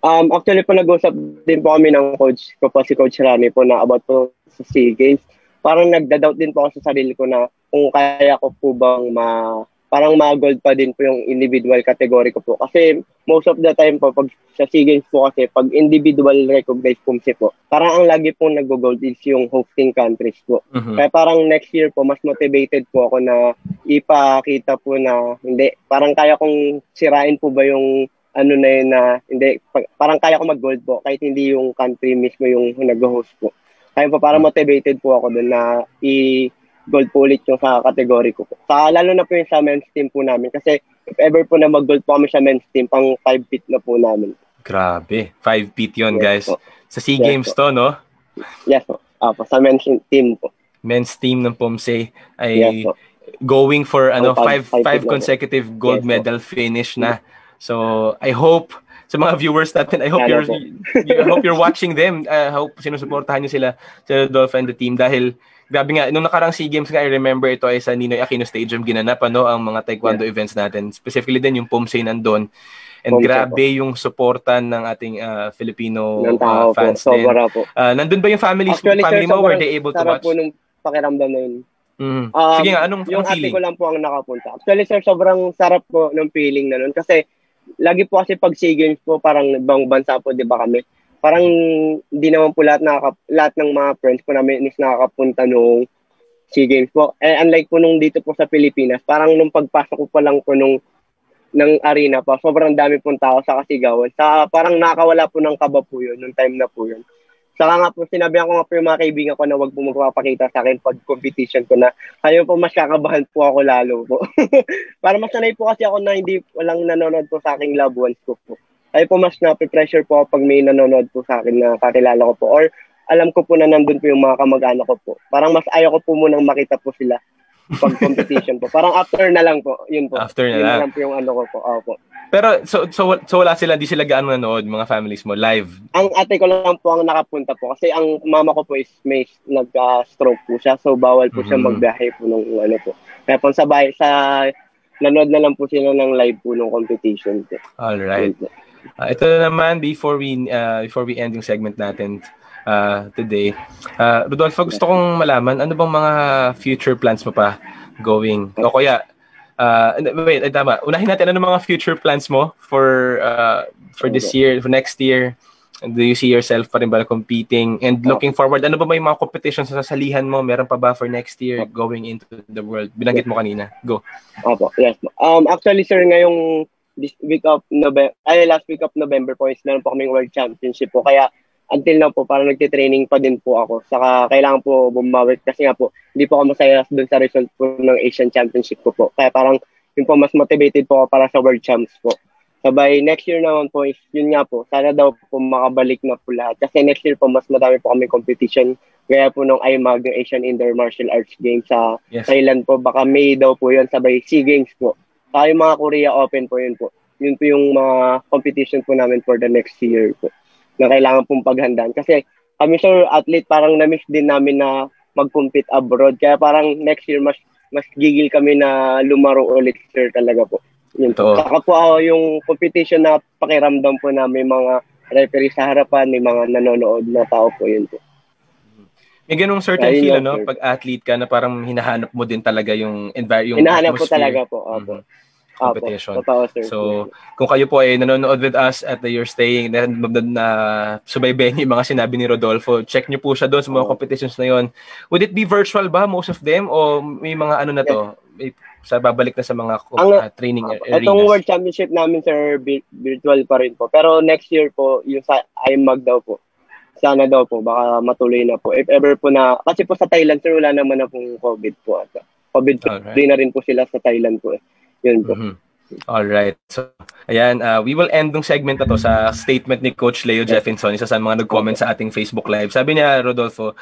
Actually po nag-usap din po kami ng coach ko po, si Coach Rami po na about po sa SEA Games. Parang nagda-doubt din po ako sa sarili ko na kung kaya ko po bang parang ma-gold pa din po yung individual category ko po. Kasi most of the time po, pag sa SEA Games po kasi, pag individual recognized POMSA po, parang ang lagi pong nag-gold is yung hosting countries po. Kaya parang next year po, mas motivated po ako na ipakita po na hindi, parang kaya kong sirain po ba yung na yun na hindi, parang kaya ko mag-gold po kahit hindi yung country mismo yung nag-host po. Kaya po parang motivated po ako doon na i-gold po ulit yung sa category ko po. Lalo na po yung sa men's team po namin kasi if ever po na mag-gold po kami sa men's team, pang 5 feet na po namin. Grabe, 5 feet yun guys. Po. Sa SEA Games to, no? Yes po. Sa men's team po. Men's team ng POMSA ay going for 5 consecutive gold medal finish na. So, I hope sa mga viewers natin, I hope you're watching them. I hope sinusuportahan niyo sila Rodolfo and the team dahil grabe nga nung nakarang SEA Games nga I remember ito ay sa Ninoy Aquino Stadium ginanap ang mga taekwondo events natin. Specifically din yung POMSA nandun. And grabe yung suporta ng ating Filipino fans din. Nandun ba yung family mo? Were they able to watch? Sarap po nung pakiramdam na yun. Sige nga, anong yung feeling? Yung ate ko lang po ang nakapunta. Actually, sir, sobrang sarap po ng feeling na nun. Kasi lagi po kasi pag SEA Games po, parang ibang bansa po, di ba kami? Parang hindi naman po lahat ng mga friends po namin is nakakapunta nung SEA Games po. Unlike po nung dito po sa Pilipinas, parang nung pagpasok ko pa lang po ng arena pa, sobrang dami pong tao sa kasigawan. Parang nakawala po ng kaba po yun, nung time na po yun. Saka nga po, sinabihan ko nga po yung mga kaibigan ko na wag po magpapakita sa akin pag competition ko na kayo po mas kakabahan po ako lalo po. Para mas sanay po kasi ako na walang nanonood po sa aking loved ones ko po. Kayo po mas na-pressure po ako pag may nanonood po sa akin na kakilala ko po. Or alam ko po na nandun po yung mga kamag-anak ko po. Parang mas ayaw ko po munang makita po sila pag competition po. Parang after na lang po. Yun po. After na yun lang. Yun po yung ano ko po. Opo. Pero so wala sila, di sila gaano nanood, mga families mo, live? Ang ate ko lang po ang nakapunta po kasi ang mama ko po is may nag-stroke po siya so bawal po siya magbiyahe po nung ano po. Kaya po nanood na lang po sila ng live po nung competition po. Alright. Ito naman, before we end yung segment natin today, Rodolfo, gusto kong malaman, ano bang mga future plans mo pa going? O kaya, tama. Unahin natin, ano mga future plans mo for this year, for next year? Do you see yourself pa rin ba competing? And looking forward, ano ba may mga competitions sa sasalihan mo? Meron pa ba for next year going into the world? Binanggit mo kanina. Go. Opo, yes. Actually, sir, ngayong last week of November po is meron po kaming World Championship po. Kaya until now po, parang nagtitraining pa din po ako. Saka kailangan po bumawit kasi nga po, hindi po ako masaya dun sa result po ng Asian Championship ko po. Kaya parang yung po mas motivated po ako para sa World Champs po. Sabay, next year naman po, is, yun nga po, sana daw po makabalik na po lahat. Kasi next year po, mas madami po kami competition. Gaya po nung IMAG, yung Asian Indoor Martial Arts Games sa Thailand po. Baka May daw po yun, sabay SEA Games po. Saka yung mga Korea Open po yun po. Yun po yung mga competition po namin for the next year po. Na kailangan pong paghandaan. Kasi kami, sir, athlete, parang na-miss din namin na mag-compete abroad. Kaya parang next year, mas gigil kami na lumaro ulit, sir, talaga po. Yun po. Saka po yung competition na pakiramdam po na may mga referee sa harapan, may mga nanonood na tao po, yun po. May ganung certain feel, no? Pag athlete ka na parang hinahanap mo din talaga yung environment, yung hinahanap atmosphere. Po talaga po. Opo. Competition. Totoo, sir. So, kung kayo po ay nanonood with us at you're staying na subaybayan yung mga sinabi ni Rodolfo, check nyo po siya doon sa mga competitions na yon. Would it be virtual ba, most of them? O may mga ano na to? Sa babalik na sa mga training arenas? Itong World Championship namin, sir, virtual pa rin po. Pero next year po, yung sa IMAG daw po. Sana daw po, baka matuloy na po. If ever po na, kasi po sa Thailand, sir, wala naman na pong COVID po. COVID-free na rin po sila sa Thailand po. Yun po. All right. So, ayan, we will end ng segment na to sa statement ni Coach Leo Jeffinson, isa sa mga nag-comment sa ating Facebook Live. Sabi niya, Rodolfo,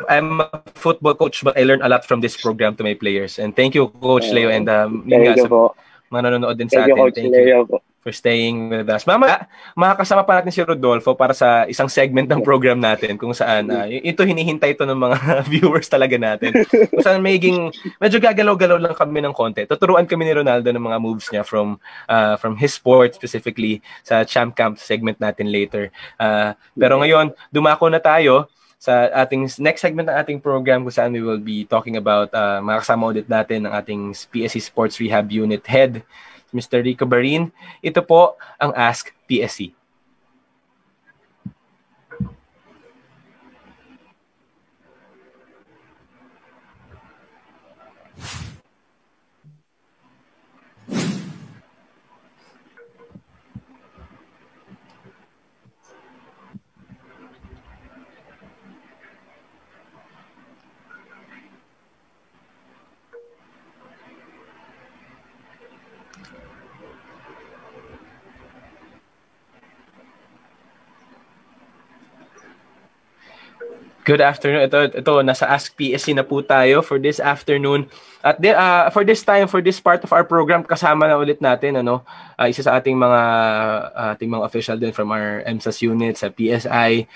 I'm a football coach but I learned a lot from this program to my players. And thank you, Coach Leo. And thank you po. Mga nanonood din sa atin. Thank you for staying with us. Mama, makakasama pa natin si Rodolfo para sa isang segment ng program natin kung saan ito hinihintay ito ng mga viewers talaga natin. Kung saan medyo gagalaw-galaw lang kami ng konti. Tuturuan kami ni Ronaldo ng mga moves niya from his sport, specifically sa Champ Camp segment natin later. Pero ngayon, dumako na tayo sa ating next segment ng ating program kung saan we will be talking about makasama ulit natin ang ating PSC Sports Rehab Unit Head, Mr. Rico Barin. Ito po ang Ask PSC. Good afternoon. Ito nasa Ask PSC na po tayo for this afternoon. At for this part of our program, kasama na ulit natin isa sa ating mga official din from our MSAS unit sa PSI.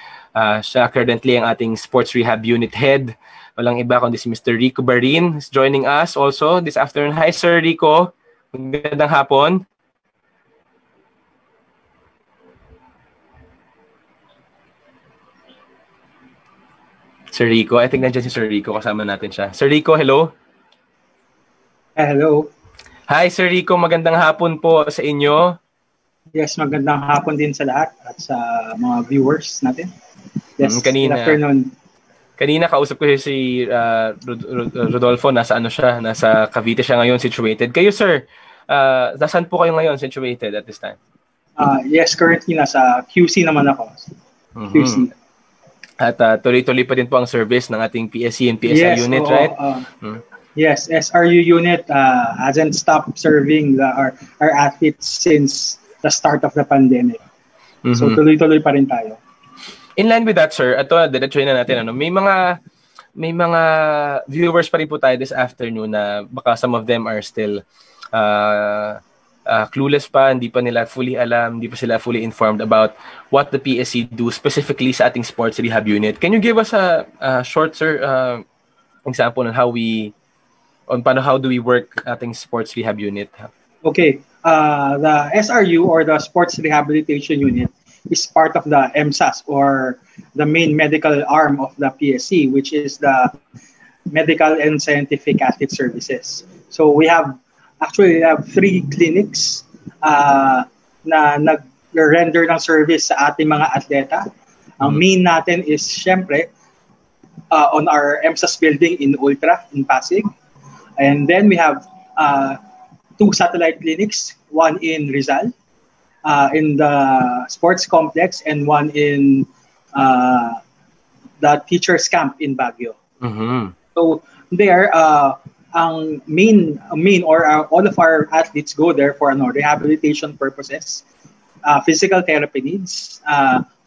Siya currently ang ating Sports Rehab Unit Head. Walang iba kundi si Mr. Rico Barin is joining us also this afternoon. Hi, Sir Rico. Magandang hapon. Sir Rico. I think nandiyan si Sir Rico. Kasama natin siya. Sir Rico, hello. Hello. Hi, Sir Rico. Magandang hapon po sa inyo. Yes, magandang hapon din sa lahat at sa mga viewers natin. Yes, good afternoon. Kanina kausap ko si Rodolfo. Nasa Cavite siya ngayon situated. Kayo, sir, nasaan po kayo ngayon situated at this time? Yes, currently nasa QC naman ako. QC. At tuloy-tuloy pa din po ang service ng ating PSC and PSI unit, right? Yes, SRU unit hasn't stopped serving our athletes since the start of the pandemic. So tuloy-tuloy pa rin tayo. In line with that, sir, diretso na natin. May mga viewers pa rin po tayo this afternoon na baka some of them are still clueless pa, hindi pa nila fully alam, hindi pa sila fully informed about what the PSC do specifically sa ating sports rehab unit. Can you give us a short, sir, example on how do we work ating sports rehab unit? Okay. The SRU or the Sports Rehabilitation Unit is part of the MSAS or the main medical arm of the PSC, which is the Medical and Scientific Athlete Services. So we have 3 clinics na nag-render ng service sa ating mga atleta. Ang main natin is syempre on our MSAS building in Ultra in Pasig. And then we have 2 satellite clinics, one in Rizal, in the sports complex, and one in the teachers camp in Baguio. So there, main or all of our athletes go there for rehabilitation purposes, physical therapy needs.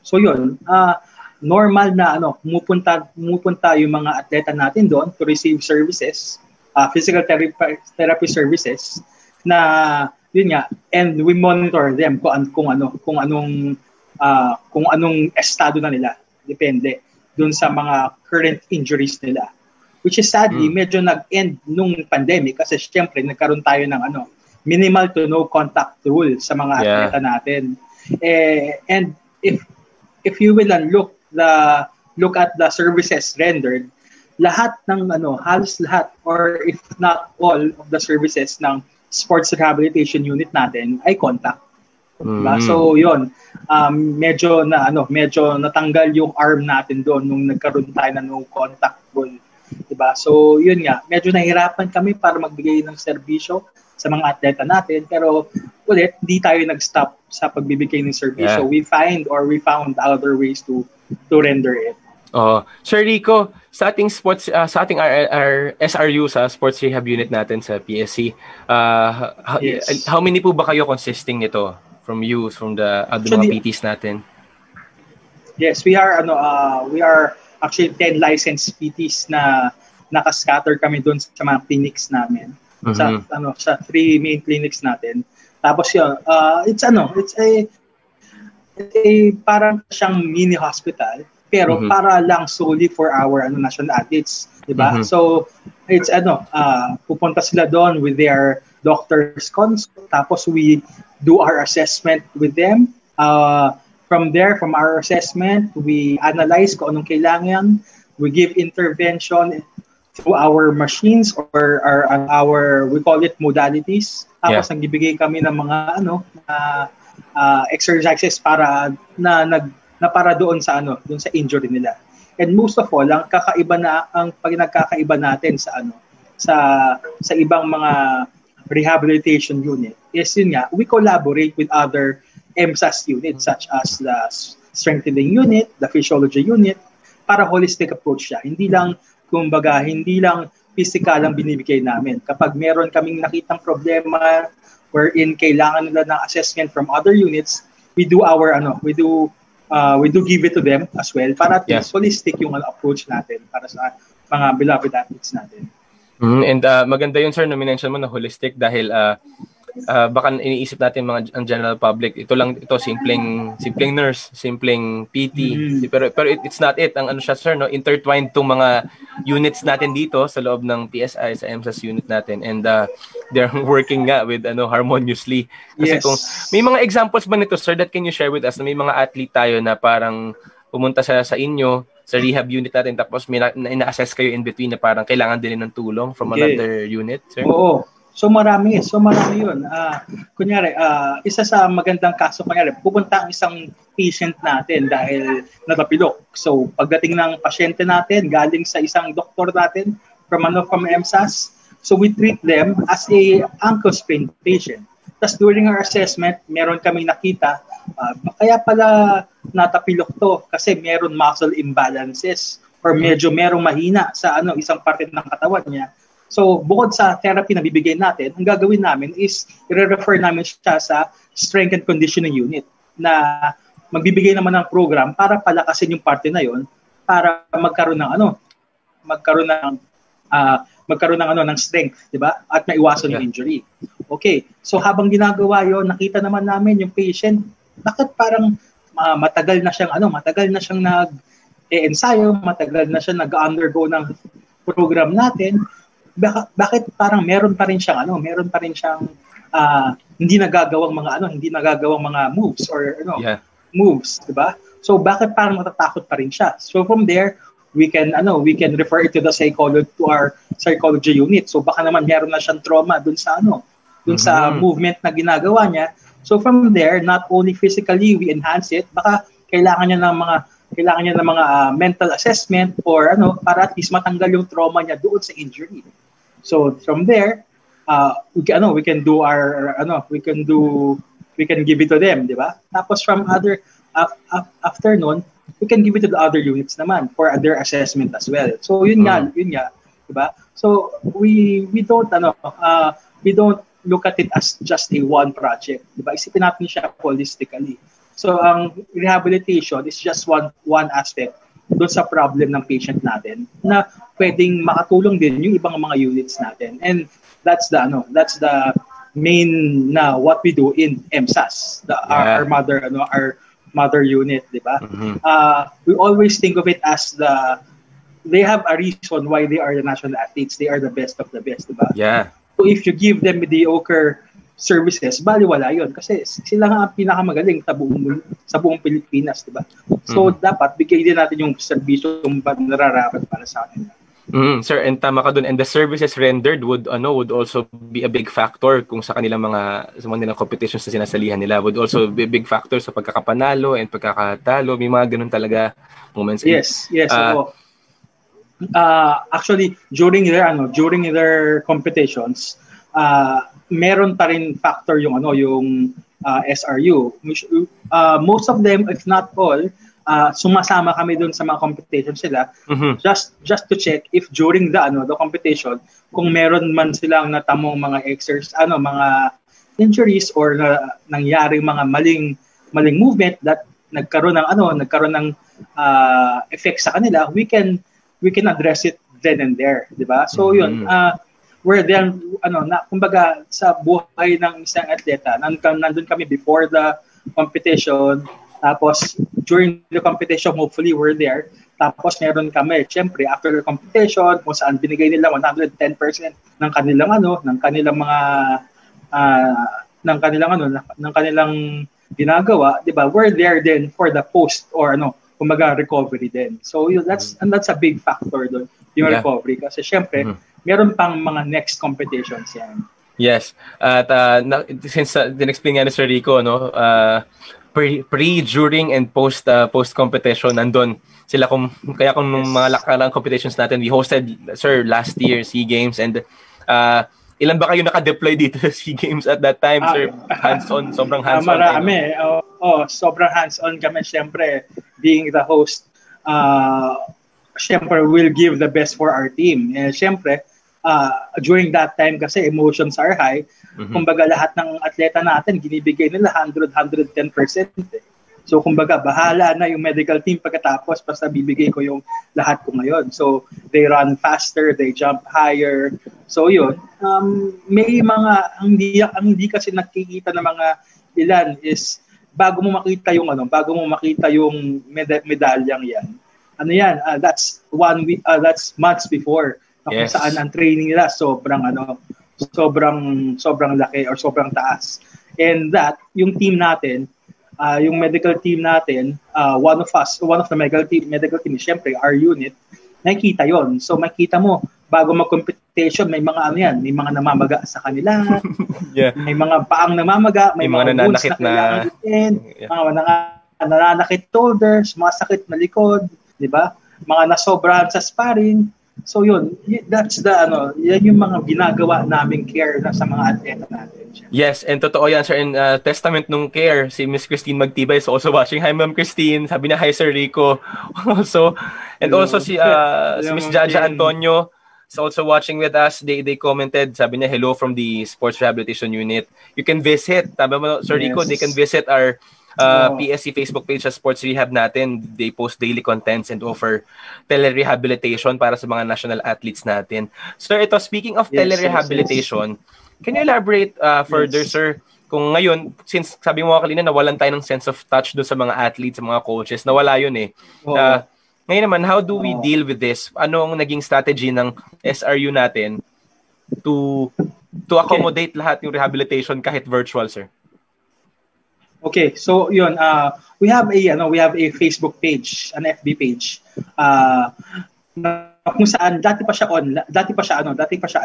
So yun, normal na pumupunta yung mga atleta natin doon to receive services, physical therapy services na yun nga, and we monitor them kung anong estado na nila, depende doon sa mga current injuries nila. Which is sadly, medyo nag-end nung pandemic kasi syempre nagkaroon tayo ng minimal to no contact rule sa mga atleta natin. And if you will look at the services rendered, lahat ng halos lahat or if not all of the services ng sports rehabilitation unit natin ay contact. Diba? So yun, medyo natanggal yung arm natin doon nung nagkaroon tayo ng no contact rule. Diba? So yun nga, medyo nahirapan kami para magbigay ng serbisyo sa mga atleta natin, pero ulit hindi tayo nag-stop sa pagbibigay ng serbisyo. We found other ways to render it. Sir Rico, sa ating sports sa ating SRU sa sports rehab unit natin sa PSC, how many po ba kayo consisting nito from the other mga PTs natin? Yes, we are actually 10 licensed PTs na nakascatter kami doon sa mga clinics namin. Sa 3 main clinics natin. Tapos yun, it's a parang siyang mini hospital pero para lang solely for our national athletes, 'di ba? So it's pupunta sila doon with their doctor's consult, tapos we do our assessment with them. From our assessment, we analyze kung anong kailangan. We give intervention through our machines or our we call it modalities. Tapos nagbibigay kami ng mga exercises para para doon sa injury nila. And most of all, ang pinagkakaiba natin sa ibang mga rehabilitation unit is yun nga, we collaborate with other MSAS units such as the strengthening unit, the physiology unit, para holistic approach siya. Hindi lang physical ang binibigay namin. Kapag meron kaming nakitang problema wherein kailangan nila ng assessment from other units, we do give it to them as well para at least holistic yung approach natin para sa mga beloved athletes natin. And maganda yun, sir, na minention mo na holistic dahil baka iniisip natin ang general public, ito simpleng nurse, simpleng PT, pero it's not it. Ang siya, sir, intertwined tong mga units natin dito sa loob ng PSI, sa MSAS unit natin, and they're working nga with harmoniously. Kasi kung may mga examples ba nito, sir, that can you share with us na may mga athlete tayo na parang pumunta sa inyo sa rehab unit natin tapos may ina-assess kayo in between na parang kailangan din ng tulong from another unit, sir? Oo. So marami yun. Kunyari, isa sa magandang kaso, pupunta ang isang patient natin dahil natapilok. So pagdating ng pasyente natin, galing sa isang doktor natin from MSAS, so we treat them as a ankle sprain patient. Tapos during our assessment, meron kaming nakita, kaya pala natapilok to kasi meron muscle imbalances or medyo merong mahina sa isang parte ng katawan niya. So, bukod sa therapy na bibigay natin, ang gagawin namin is i-refer namin siya sa strength and conditioning unit na magbibigay naman ng program para palakasin yung parte na yon para magkaroon ng strength, di ba? At maiwasan yung injury. Okay. So, habang ginagawa yon, nakita naman namin yung patient, bakit parang matagal na siyang nag-ensayo, matagal na siyang nag-undergo ng program natin. Bakit parang meron pa rin siyang hindi nagagawang mga moves or moves, 'di ba? So bakit parang matatakot pa rin siya? So from there, we can refer it to our psychology unit. So baka naman meron na siyang trauma dun sa movement na ginagawa niya. So from there, not only physically we enhance it, baka kailangan niya ng mga mental assessment or para at least matanggal yung trauma niya doon sa injury. So from there, we can give it to them, di ba? Tapos from after nun, we can give it to the other units naman for their assessment as well. So yun nga, di ba? So we don't we don't look at it as just a one project, di ba? Isipin natin siya holistically. So ang rehabilitation is just one aspect doon sa problem ng patient natin na pwedeng makatulong din yung ibang mga units natin. And that's the main na what we do in MSAS, our mother unit, di ba? We always think of it as they have a reason why they are the national athletes. They are the best of the best, di ba? Yeah. So if you give them mediocre services, baliwala yun. Kasi sila nga ang pinakamagaling sa buong Pilipinas, di ba? So dapat bigay din natin yung serbisyo yung nararapat para sa kanila. Sir, and tama ka dun. And the services rendered would also be a big factor kung sa kanilang mga competitions na sinasalihan nila. Would also be a big factor sa pagkakapanalo and pagkakatalo. May mga ganun talaga moments. Yes. Actually, during their competitions, meron pa rin factor yung SRU. Most of them, if not all, sumasama kami doon sa mga competition sila just to check if during the competition kung meron man silang natamong mga mga injuries or nangyaring mga maling movement that nagkaroon ng effect sa kanila, we can address it then and there, di ba? So yun, we're then kumbaga sa buhay ng isang atleta, nandun kami before the competition. Tapos, during the competition, hopefully, we're there. Tapos, meron kami, syempre, after the competition, kung saan binigay nila 110% ng kanilang ginagawa, di ba? We're there then for the post or kumbaga recovery din. So, that's a big factor doon, yung recovery. Kasi syempre, meron pang mga next competitions yan. Yes. At since din-explain nga ni Sir Rico, pre, during, and post competition, nandun sila kung nung mga lakalang competitions natin, we hosted, sir, last year SEA Games, and ilan ba kayo naka-deploy dito sa SEA Games at that time, sir? Hands-on, sobrang hands-on. Marami. Sobrang hands-on kami, syempre, being the host. Syempre, we'll give the best for our team. Syempre, during that time kasi emotions are high. Kumbaga lahat ng atleta natin ginibigay nila 110%. So kumbaga bahala na yung medical team pagkatapos basta bibigay ko yung lahat ko ngayon. So they run faster, they jump higher. So yun, may mga ang hindi kasi nakikita ng mga ilan is bago mo makita yung medalyang yan. That's that's months before. Kung saan ang training nila sobrang laki or sobrang taas. And that yung team natin, yung medical team natin, one of the medical team is syempre our unit, nakikita yon. So makita mo bago mag-competition may mga may mga namamaga sa kanila. May mga paang namamaga, may mga nananakit na mga nananakit shoulders, mga sakit na likod, di ba? Mga nasobrahan sa sparring. So yun, that's yan yung mga ginagawa naming care na sa mga atleta natin. Yes, and totoo yan, sir. And testament nung care, si Miss Christine Magtibay is also watching. Hi, Ma'am Christine. Sabi na, hi, Sir Rico. Also, and also si Miss Jaja Antonio is also watching with us. They commented, sabi niya, hello from the Sports Rehabilitation Unit. You can visit, sabi mo, Sir Rico, they can visit our PSC Facebook page sa Sports Rehab natin. They post daily contents and offer telerehabilitation para sa mga national athletes natin. Sir, ito, speaking of telerehabilitation, can you elaborate further, sir? Kung ngayon, since sabi mo kanina, nawalan tayo ng sense of touch doon sa mga athletes, sa mga coaches, nawala yun eh. Ngayon naman, how do we deal with this? Anong naging strategy ng SRU natin to accommodate lahat yung rehabilitation kahit virtual, sir? Okay, so yun, we have a Facebook page, an FB page. Kung saan dati pa siya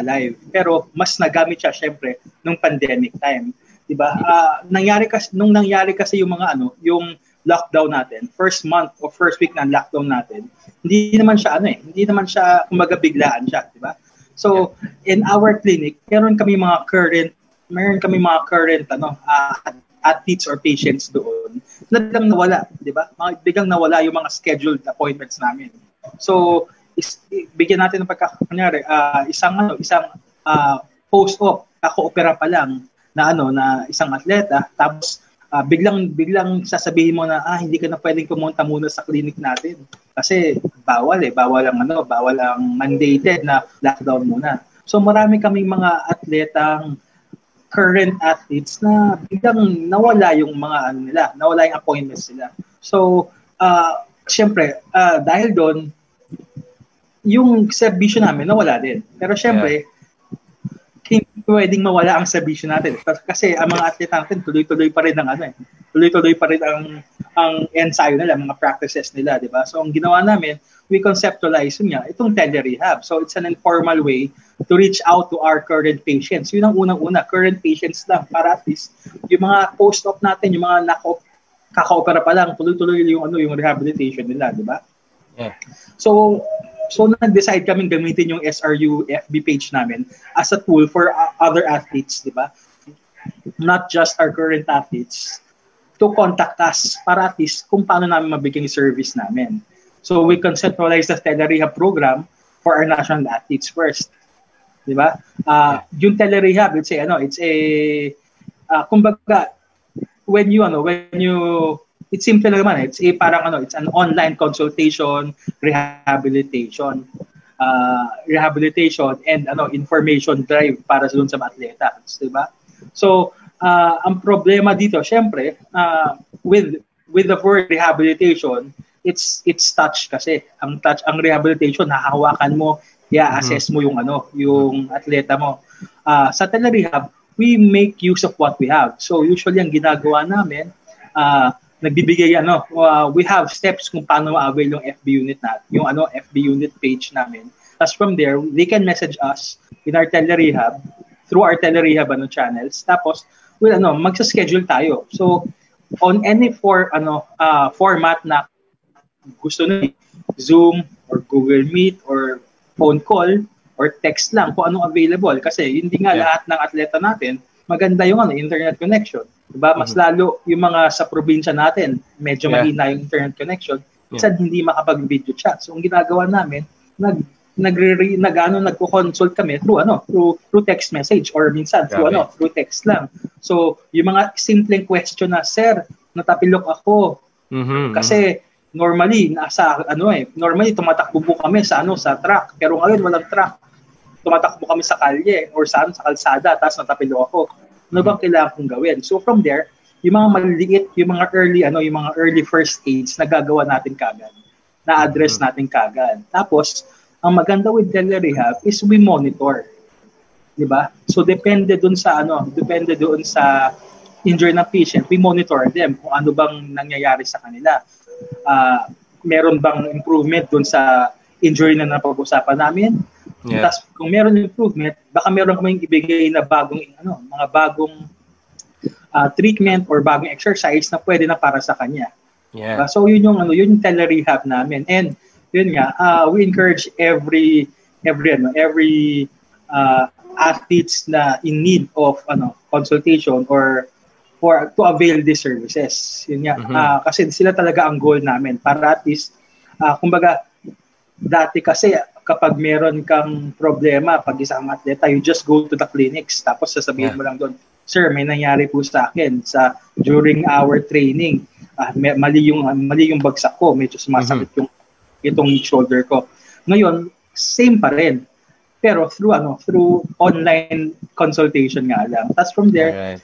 alive, pero mas nagamit siya syempre nung pandemic time, 'di ba? Nangyari kasi yung mga yung lockdown natin, first month or first week ng lockdown natin, hindi naman siya kumbaga biglaan siya, 'di ba? So, in our clinic, meron kami mga current athletes or patients doon na biglang nawala, di ba? Biglang nawala yung mga scheduled appointments namin. So, bigyan natin ng pagkakanyari, isang post-op, kako-opera pa lang na isang atleta, tapos biglang sasabihin mo na hindi ka na pwedeng pumunta muna sa clinic natin kasi bawal ang mandated na lockdown muna. So marami kaming mga atletang current athletes na biglang nawala yung nawala yung appointments nila. So syempre dahil doon yung serbisyo namin nawala din. Pero syempre hindi pwedeng mawala ang serbisyo natin. Kasi ang mga atleta natin, tuloy-tuloy pa rin tuloy-tuloy pa rin ang ensayo nila, mga practices nila, di ba? So ang ginawa namin, we conceptualize itong tele-rehab. So it's an informal way to reach out to our current patients. Yun ang unang-una, current patients lang, para at least yung mga post-op natin, yung mga kaka-opera pa lang, tuloy-tuloy yung rehabilitation nila, di ba? Yeah. So nag-decide kaming gamitin yung SRU FB page namin as a tool for other athletes, di ba? Not just our current athletes, to contact us para at least kung paano namin mabigyan yung service namin. So we conceptualize the tele-rehab program for our national athletes first. Di ba? Yung tele-rehab, it's kumbaga, it's simple naman. It's it's an online consultation, rehabilitation and information drive para sa atleta, 'di ba? So, ang problema dito, syempre, with the word rehabilitation, it's touch kasi. Ang rehabilitation, hahawakan mo, i-assess mo yung atleta mo. Sa tele-rehab, we make use of what we have. So, usually ang ginagawa namin, nagbibigay we have steps kung paano ma-avail yung FB unit natin, yung FB unit page namin. Tapos from there, they can message us in our tele-rehab through our tele-rehab channels. Tapos magsa-schedule tayo. So on any format na gusto nila, Zoom or Google Meet or phone call or text lang kung anong available kasi hindi nga lahat ng atleta natin maganda yung internet connection. Diba? Mas lalo yung mga sa probinsya natin, medyo mahina yung internet connection. Minsan hindi makapag-video chat. So ang ginagawa namin, nagko-consult kami through text message or minsan through text lang. So yung mga simpleng question na, sir, natapilok ako. Kasi normally tumatakbo po kami sa truck, pero ngayon walang truck. Tumatakbo kami sa kalye or sa kalsada, tapos natapilo ako. Ano bang kailangan kong gawin? So from there, yung mga maliliit, yung mga early first aids na gagawa natin kagad, na-address natin kagad. Tapos, ang maganda with tele-rehab is we monitor. Di ba? So depende doon sa injury ng patient, we monitor them kung ano bang nangyayari sa kanila. Meron bang improvement doon sa injury na napag-usapan namin? Tapos kung meron improvement, baka meron kaming ibigay na bagong treatment or bagong exercise na pwede na para sa kanya. So yun yung tele-rehab namin. And yun nga, we encourage every athletes na in need of consultation or to avail these services. Yun nga, kasi sila talaga ang goal namin para at least kumbaga dati kasi kapag meron kang problema pag isang atleta, you just go to the clinics tapos sasabihin mo lang doon, sir, may nangyari po sa akin during our training. Mali yung bagsak ko, medyo sumasakit itong shoulder ko. Ngayon, same pa rin. Pero through online consultation nga lang. Tapos from there,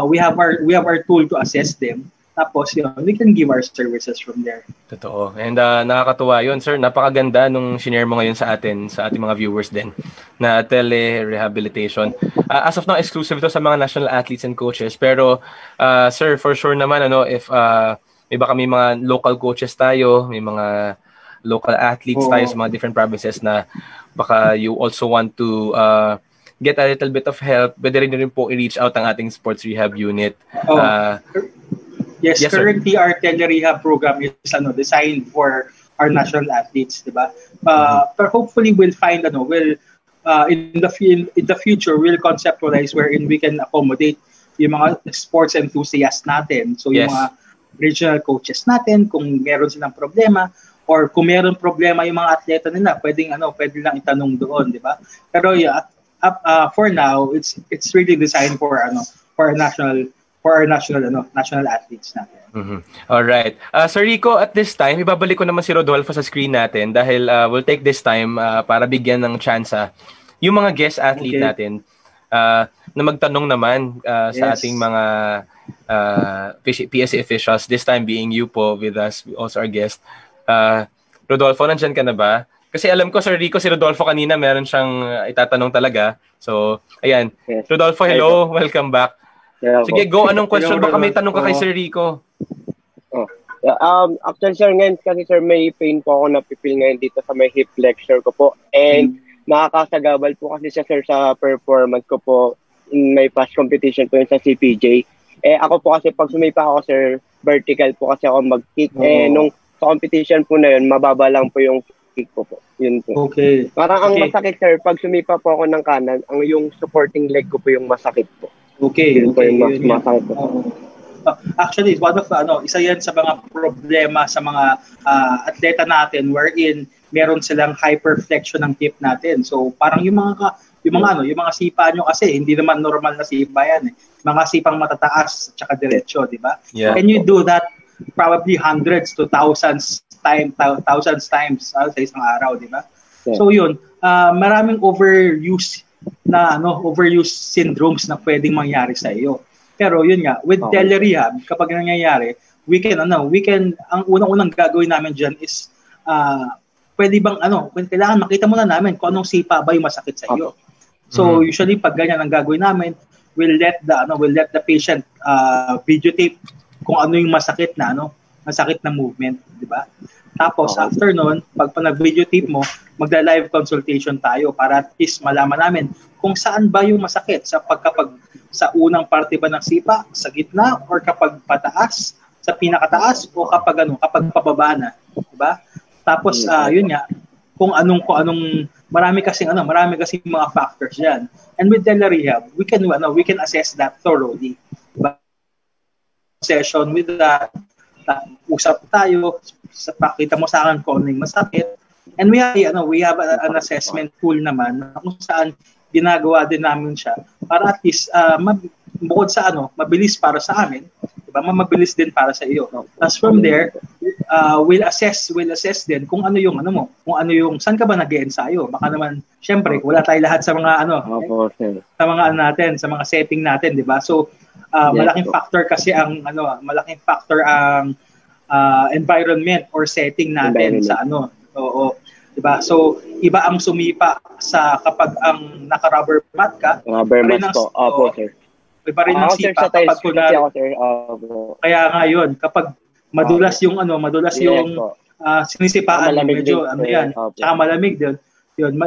we have our tool to assess them. Tapos we can give our services from there. Totoo. And nakakatuwa yun, sir. Napakaganda nung shinare mo ngayon sa ating mga viewers din na tele-rehabilitation. As of now, exclusive ito sa mga national athletes and coaches. Pero, sir, for sure naman, if may baka may mga local coaches tayo, may mga local athletes tayo sa mga different provinces na baka you also want to get a little bit of help, pwede rin po i-reach out ang ating sports rehab unit. Yes, currently our tele-rehab program is designed for our national athletes, diba? But hopefully we'll find in the future we'll conceptualize wherein we can accommodate yung mga sports enthusiasts natin. So yung mga regional coaches natin, kung meron silang problema, or kung meron problema yung mga atleta nila, pwede lang itanong doon, di ba? Pero for now, it's really designed for our national athletes natin. Mm-hmm. All right. Sir Rico, at this time, ibabalik ko naman si Rodolfo sa screen natin dahil we'll take this time para bigyan ng tsansa yung mga guest athlete natin na magtanong naman sa ating mga PSA officials, this time being you po with us, also our guest. Rodolfo, nandyan ka na ba? Kasi alam ko, Sir Rico, si Rodolfo kanina meron siyang itatanong talaga. So, ayan. Yes. Rodolfo, hello. Welcome back. Sige, go. Anong question? Baka may tanong ka kay Sir Rico. Actually, sir, ngayon kasi, sir, may pain po ako napipil ngayon dito sa may hip flexor ko po. And nakakasagabal po kasi siya, sir, sa performance ko po in my past competition po yun sa CPJ. Ako po kasi pag sumipa ako, sir, vertical po kasi ako mag-kick. Nung sa competition po na yun, mababa lang po yung kick ko po. Yun po. Okay. Parang ang masakit, sir, pag sumipa po ako ng kanan, yung supporting leg ko po yung masakit po. Okay. Yun po yung masakit po. Actually, isa yan sa mga problema sa mga atleta natin wherein meron silang hyperflexion ng hip natin. So, parang yung mga sipa nyo kasi hindi naman normal na sipa yan eh. Mga sipang matataas at saka diretso, di ba? Yeah. And you do that probably hundreds to thousands times sa isang araw, di ba? Yeah. So yun, maraming overuse syndromes na pwedeng mangyari sa iyo. Pero yun nga, with tele-rehab, kapag nangyayari, ang unang-unang gagawin namin dyan is pwede bang kailangan makita muna namin kung anong sipa ba yung masakit sa iyo. So usually pag ganyan ang gagawin namin, we'll let the patient videotape kung ano yung masakit na movement, di ba? Tapos after nun, pag nag-videotape mo, magla-live consultation tayo para at least malaman namin kung saan ba yung masakit kapag sa unang parte ba ng sipa, sa gitna, or kapag pataas, sa pinakataas, o kapag pababa na, di ba? Tapos yun nga, kung anong marami kasing mga factors diyan. And with tele-rehab, we can assess that thoroughly. Diba? Session with that, usap tayo, pakita mo sa akin kung ano yung masakit. And we have an assessment tool naman kung saan ginagawa din namin siya para at least bukod sa mabilis para sa amin, diba? Mabilis din para sa iyo. As from there, we'll assess din kung ano yung saan ka ba nag-e-ensayo. Baka naman syempre wala tayo lahat sa mga sa mga setting natin, di ba? So malaking factor ang environment or setting natin sa diba? So iba ang sumipa sa kapag ang naka-rubber mat ka. Rubber mat po. Opo, sir. Iba rin ang sipa kapag kaya nga yun, kapag madulas yung sinisipaan medyo tsaka malamig din. Yun,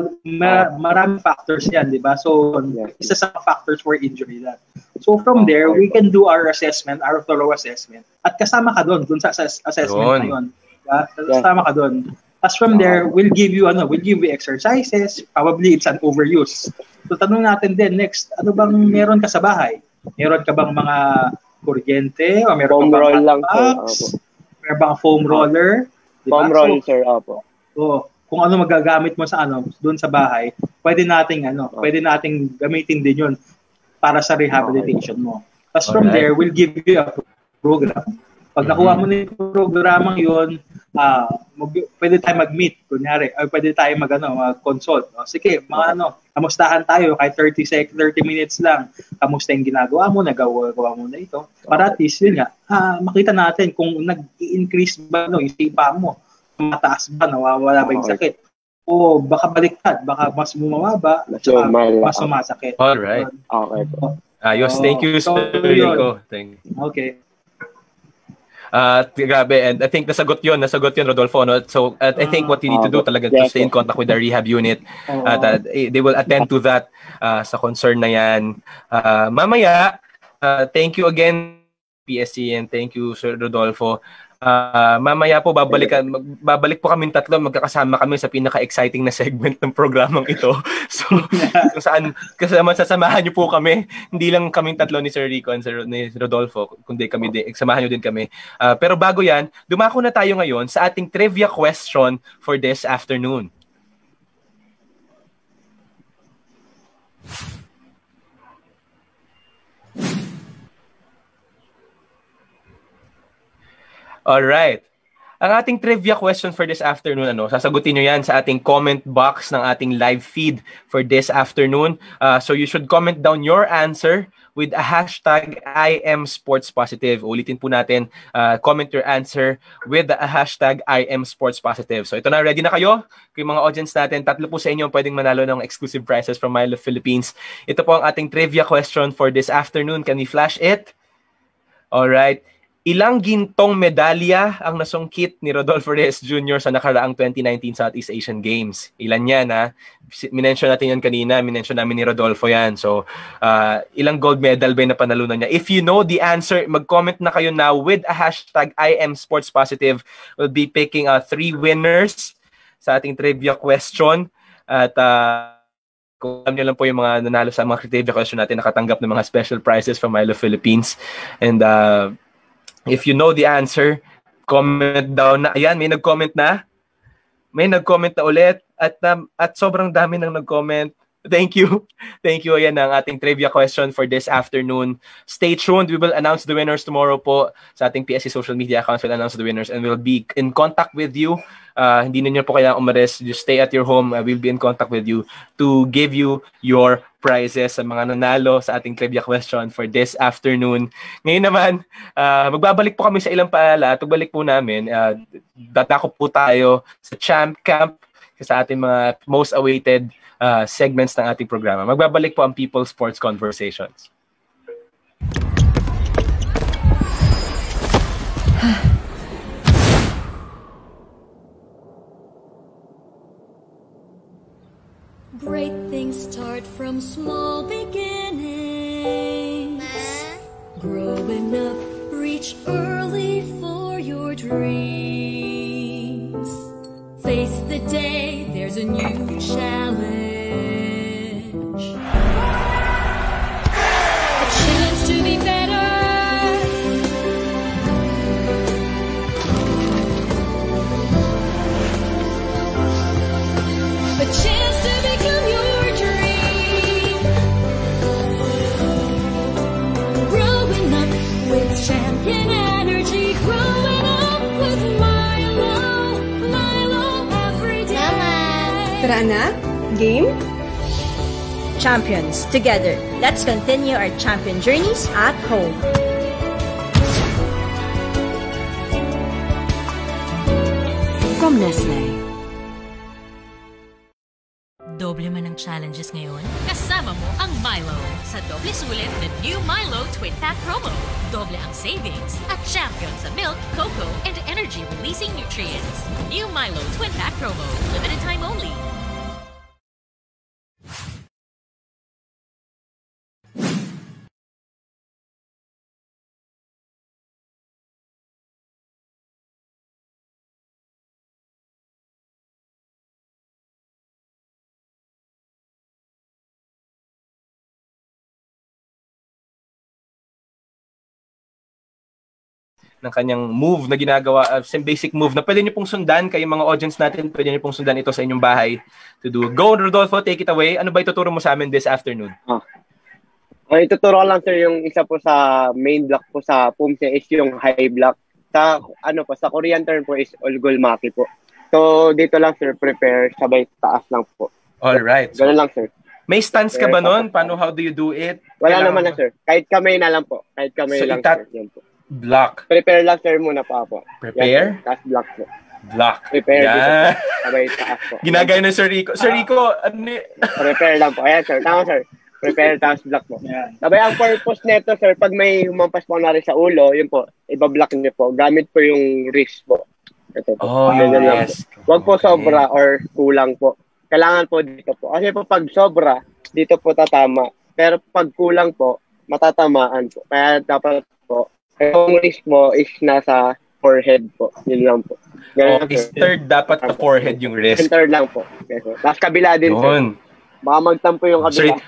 maraming factors yan, di ba? So, isa sa factors for injury that. So, from there, we can do our thorough assessment. At kasama ka doon sa assessment na yun. Diba? Kasama ka doon. As from there, we'll give you exercises. Probably it's an overuse. So, tanong natin din next, ano bang meron ka sa bahay? Meron ka bang mga kuryente? O meron ka bang box? Meron bang foam roller? Diba? Foam roller, sir. Opo. Kung ano magagamit mo sa doon sa bahay, pwede nating gamitin din 'yon para sa rehabilitation mo. Tapos from there, we'll give you a program. Pag nakuha mo na yung programang 'yon, pwede tayo mag-meet, kunyari, or pwede tayo mag-consult. Sige, kamustahan tayo kahit 30 minutes lang. Kamusta yung ginagawa mo, nagawa mo na ito. Para at least yun nga, makita natin kung nag-i-increase ba yung sipa mo. Mataas ba, nawawala ba yung sakit? O baka baliktad, baka mas bumababa, mas sumasakit. Alright. Okay. Ayos, thank you, Sir Rico. Okay. Grabe, and I think nasagot yun, Rodolfo. No? So, I think what you need to do talaga to stay in contact with the rehab unit. They will attend to that sa concern na yan. Mamaya, thank you again, PSC, and thank you, Sir Rodolfo. Mamaya po babalik po kaming tatlo, magkakasama kami sa pinaka-exciting na segment ng programang ito. So, kung saan sasamahan niyo po kami, hindi lang kaming tatlo ni Sir Rico and ni Rodolfo, kundi samahan niyo din kami. Pero bago yan, dumako na tayo ngayon sa ating trivia question for this afternoon. Alright. Ang ating trivia question for this afternoon, sasagutin nyo yan sa ating comment box ng ating live feed for this afternoon. So you should comment down your answer with a hashtag #IamSportsPositive. Ulitin po natin, comment your answer with a hashtag #IamSportsPositive. So ito na, ready na kayo? Kung mga audience natin, 3 po sa inyo pwedeng manalo ng exclusive prizes from Milo Philippines. Ito po ang ating trivia question for this afternoon. Can we flash it? Alright. Ilang gintong medalya ang nasungkit ni Rodolfo Reyes Jr. sa nakaraang 2019 Southeast Asian Games? Ilan yan, ha? Minention natin yan kanina. Minention namin ni Rodolfo yan. So, ilang gold medal ba yung napanalunan niya? If you know the answer, mag-comment na kayo now with a hashtag #IamSportsPositive. We'll be picking 3 winners sa ating trivia question. At kung alam niyo lang po yung mga nanalo sa mga trivia question natin, nakatanggap ng mga special prizes from Milo Philippines. And if you know the answer, comment down na. Ayan, may nag-comment na. May nag-comment na ulit. At sobrang dami nang nag-comment. Thank you. Thank you. Ayan ang ating trivia question for this afternoon. Stay tuned. We will announce the winners tomorrow po. Sa ating PSC social media accounts, we'll announce the winners and we'll be in contact with you. Hindi ninyo po kailangan umalis. Just stay at your home. We'll be in contact with you to give you your prizes sa mga nanalo sa ating trivia question for this afternoon. Ngayon naman, magbabalik po kami sa ilang paalala. Pagbalik po namin, dadako po tayo sa Champ Camp sa ating mga most awaited segments ng ating programa. Magbabalik po ang People's Sports Conversations. Great things start from small beginnings. Growing up, reach early for your dreams. Face the day, there's a new challenge. A chance to be better. A chance to become your dream. Growing up with champion energy. Growing up with Milo. Milo every day. Tara na? Game? Champions, together, let's continue our champion journeys at home. From Nestle. Doble man ang challenges ngayon? Kasama mo ang Milo. Sa doble sulit, the new Milo Twin Pack Promo. Doble ang savings at champion sa milk, cocoa, and energy-releasing nutrients. New Milo Twin Pack Promo. Limited time only. Ng kanyang move na ginagawa, some basic move na pwede nyo pong sundan, kayong mga audience natin, pwede nyo pong sundan ito sa inyong bahay to do. Go, Rodolfo, take it away. Ano ba ituturo mo sa amin this afternoon? Ituturo ko lang, sir, yung isa po sa main block po sa PUMSE is yung high block. Sa sa Korean term po is Olgolmaki po. So, dito lang, sir, prepare, sabay taas lang po. Alright. Ganun lang, sir. May stance ka ba nun? Paano, how do you do it? Wala naman na, sir. Kahit kamay na lang po. Kahit kamay So, lang, sir. Yan po. Block. Prepare lang, sir, muna pa po. Prepare? Yan, taas block po. Block. Prepare Yan. dito po. Sabay taas po. Ginagaya ng Sir Rico. Sir Rico, Prepare lang po. Ayan, sir. Tama, sir. Prepare taas block po. Yeah. Sabay, ang purpose nito, sir, pag may humampas po na rin sa ulo, yun po, ibablock niyo po. Gamit po yung wrist po. Ito po. Oh, Ganyan lang yes. po. Huwag po Okay. sobra or kulang po. Kailangan po dito po. Kasi po pag sobra, dito po tatama. Pero pag kulang po, matatamaan po. Kaya dapat po, yung wrist mo is nasa forehead po. Yun lang po. Ganun lang, Is sir. third dapat na forehead yung wrist. Center lang po. Yes, sir. Tapos kabila din, sir. Yun. Baka magtampo yung kabila.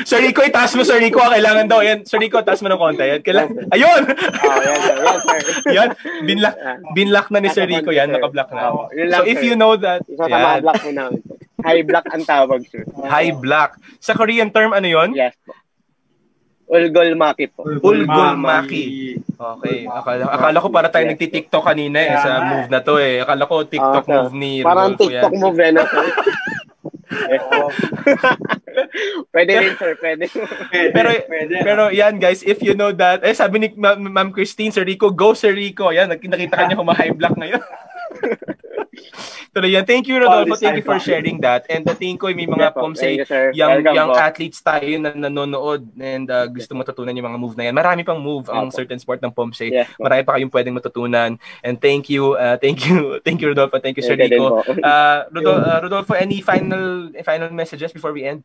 Sir Rico, itaas mo, Sir Rico. Kailangan daw. Yan. Sir Rico, taas mo ng konti. Yan. Ayun! Yan, sir. Yan, sir. Yan. Binlock na ni Sir Rico. Yan, nakablock na. Yun lang, So if sir. you know that, Isa sa mga block po namin. High block ang tawag, sir. high block. Sa Korean term, ano yun? Yes po. Ulgolmaki po. Ulgolmaki. Okay. Akala ko para tayo nagti-TikTok kanina sa move na to eh. Akala ko TikTok sir. move ni Parang Rodolfo TikTok yan. move yan, sir. Yes, po. Pwede rin, sir. Pwede. Pero yan guys, if you know that, sabi ni Ma'am Christine, Sir Rico, go Sir Rico. Yan, nakita ka niya huma-high block ngayon. Tuloy yan. Thank you, Rodolfo. Thank you for sharing that. And I think ko may mga POMSE young athletes tayo na nanonood and gusto matutunan yung mga move na yan. Marami pang move ang certain sport ng POMSE. Marami pa kayong pwedeng matutunan. And thank you, Rodolfo. Thank you, Sir Rico. Rodolfo, any final messages before we end?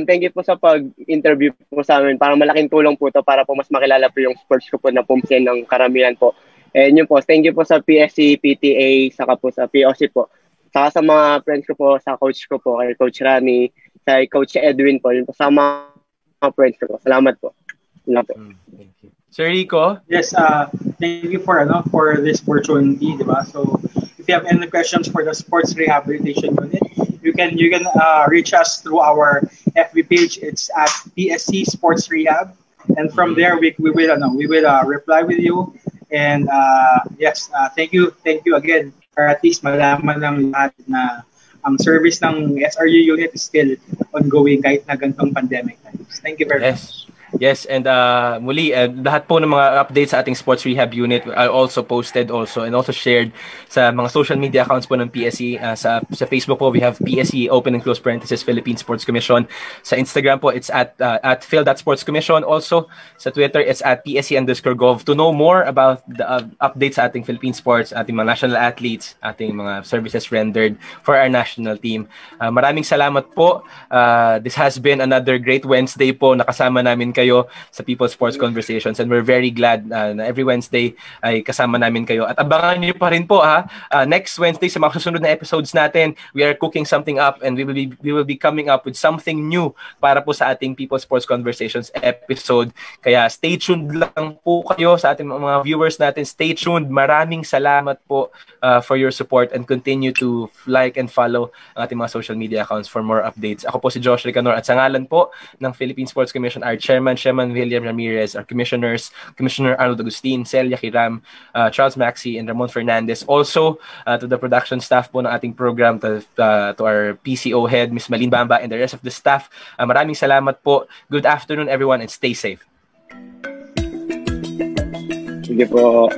Thank you po sa pag-interview po sa amin. Parang malaking tulong po to para po mas makilala po yung sports ko po na POMSE ng karamihan po. And yun po, thank you po sa PSC, PTA, saka po sa POC po. Saka sa mga friends ko po, sa coach ko po, kay Coach Rami, kay Coach Edwin po, yun po sa mga friends ko po. Salamat po. Thank you. Sir Rico? Yes, thank you for this opportunity, diba? So, if you have any questions for the Sports Rehabilitation Unit, you can reach us through our FB page. It's at PSC Sports Rehab, and from there we will reply with you. And yes, thank you again. Or at least malaman ng lahat na ang service ng SRU unit is still ongoing kahit na ganitong pandemic times. Thank you very much. Yes, and muli, lahat po ng mga updates sa ating sports rehab unit are also posted and also shared sa mga social media accounts po ng PSC. Sa Facebook po, we have PSC open and close parenthesis Philippine Sports Commission. Sa Instagram po, it's at phil.sportscommission. Also, sa Twitter, it's at PSC_gov. To know more about the updates sa ating Philippine sports, ating mga national athletes, ating mga services rendered for our national team. Maraming salamat po. This has been another great Wednesday po. Nakasama namin kayo sa People's Sports Conversations, and we're very glad na every Wednesday ay kasama namin kayo. At abangan niyo pa rin po next Wednesday sa mga susunod na episodes natin, we are cooking something up and we will be coming up with something new para po sa ating People's Sports Conversations episode. Kaya stay tuned lang po kayo sa ating mga viewers natin. Stay tuned. Maraming salamat po for your support, and continue to like and follow ang ating mga social media accounts for more updates. Ako po si Josh Ricanor, at sa ngalan po ng Philippine Sports Commission, our Chairman William Ramirez, our Commissioners, Commissioner Arnold Agustin, Celia Hiram, Charles Maxi, and Ramon Fernandez. Also, to the production staff po ng ating program, to our PCO head, Ms. Malin Bamba, and the rest of the staff. Maraming salamat po. Good afternoon, everyone, and stay safe. Sige po.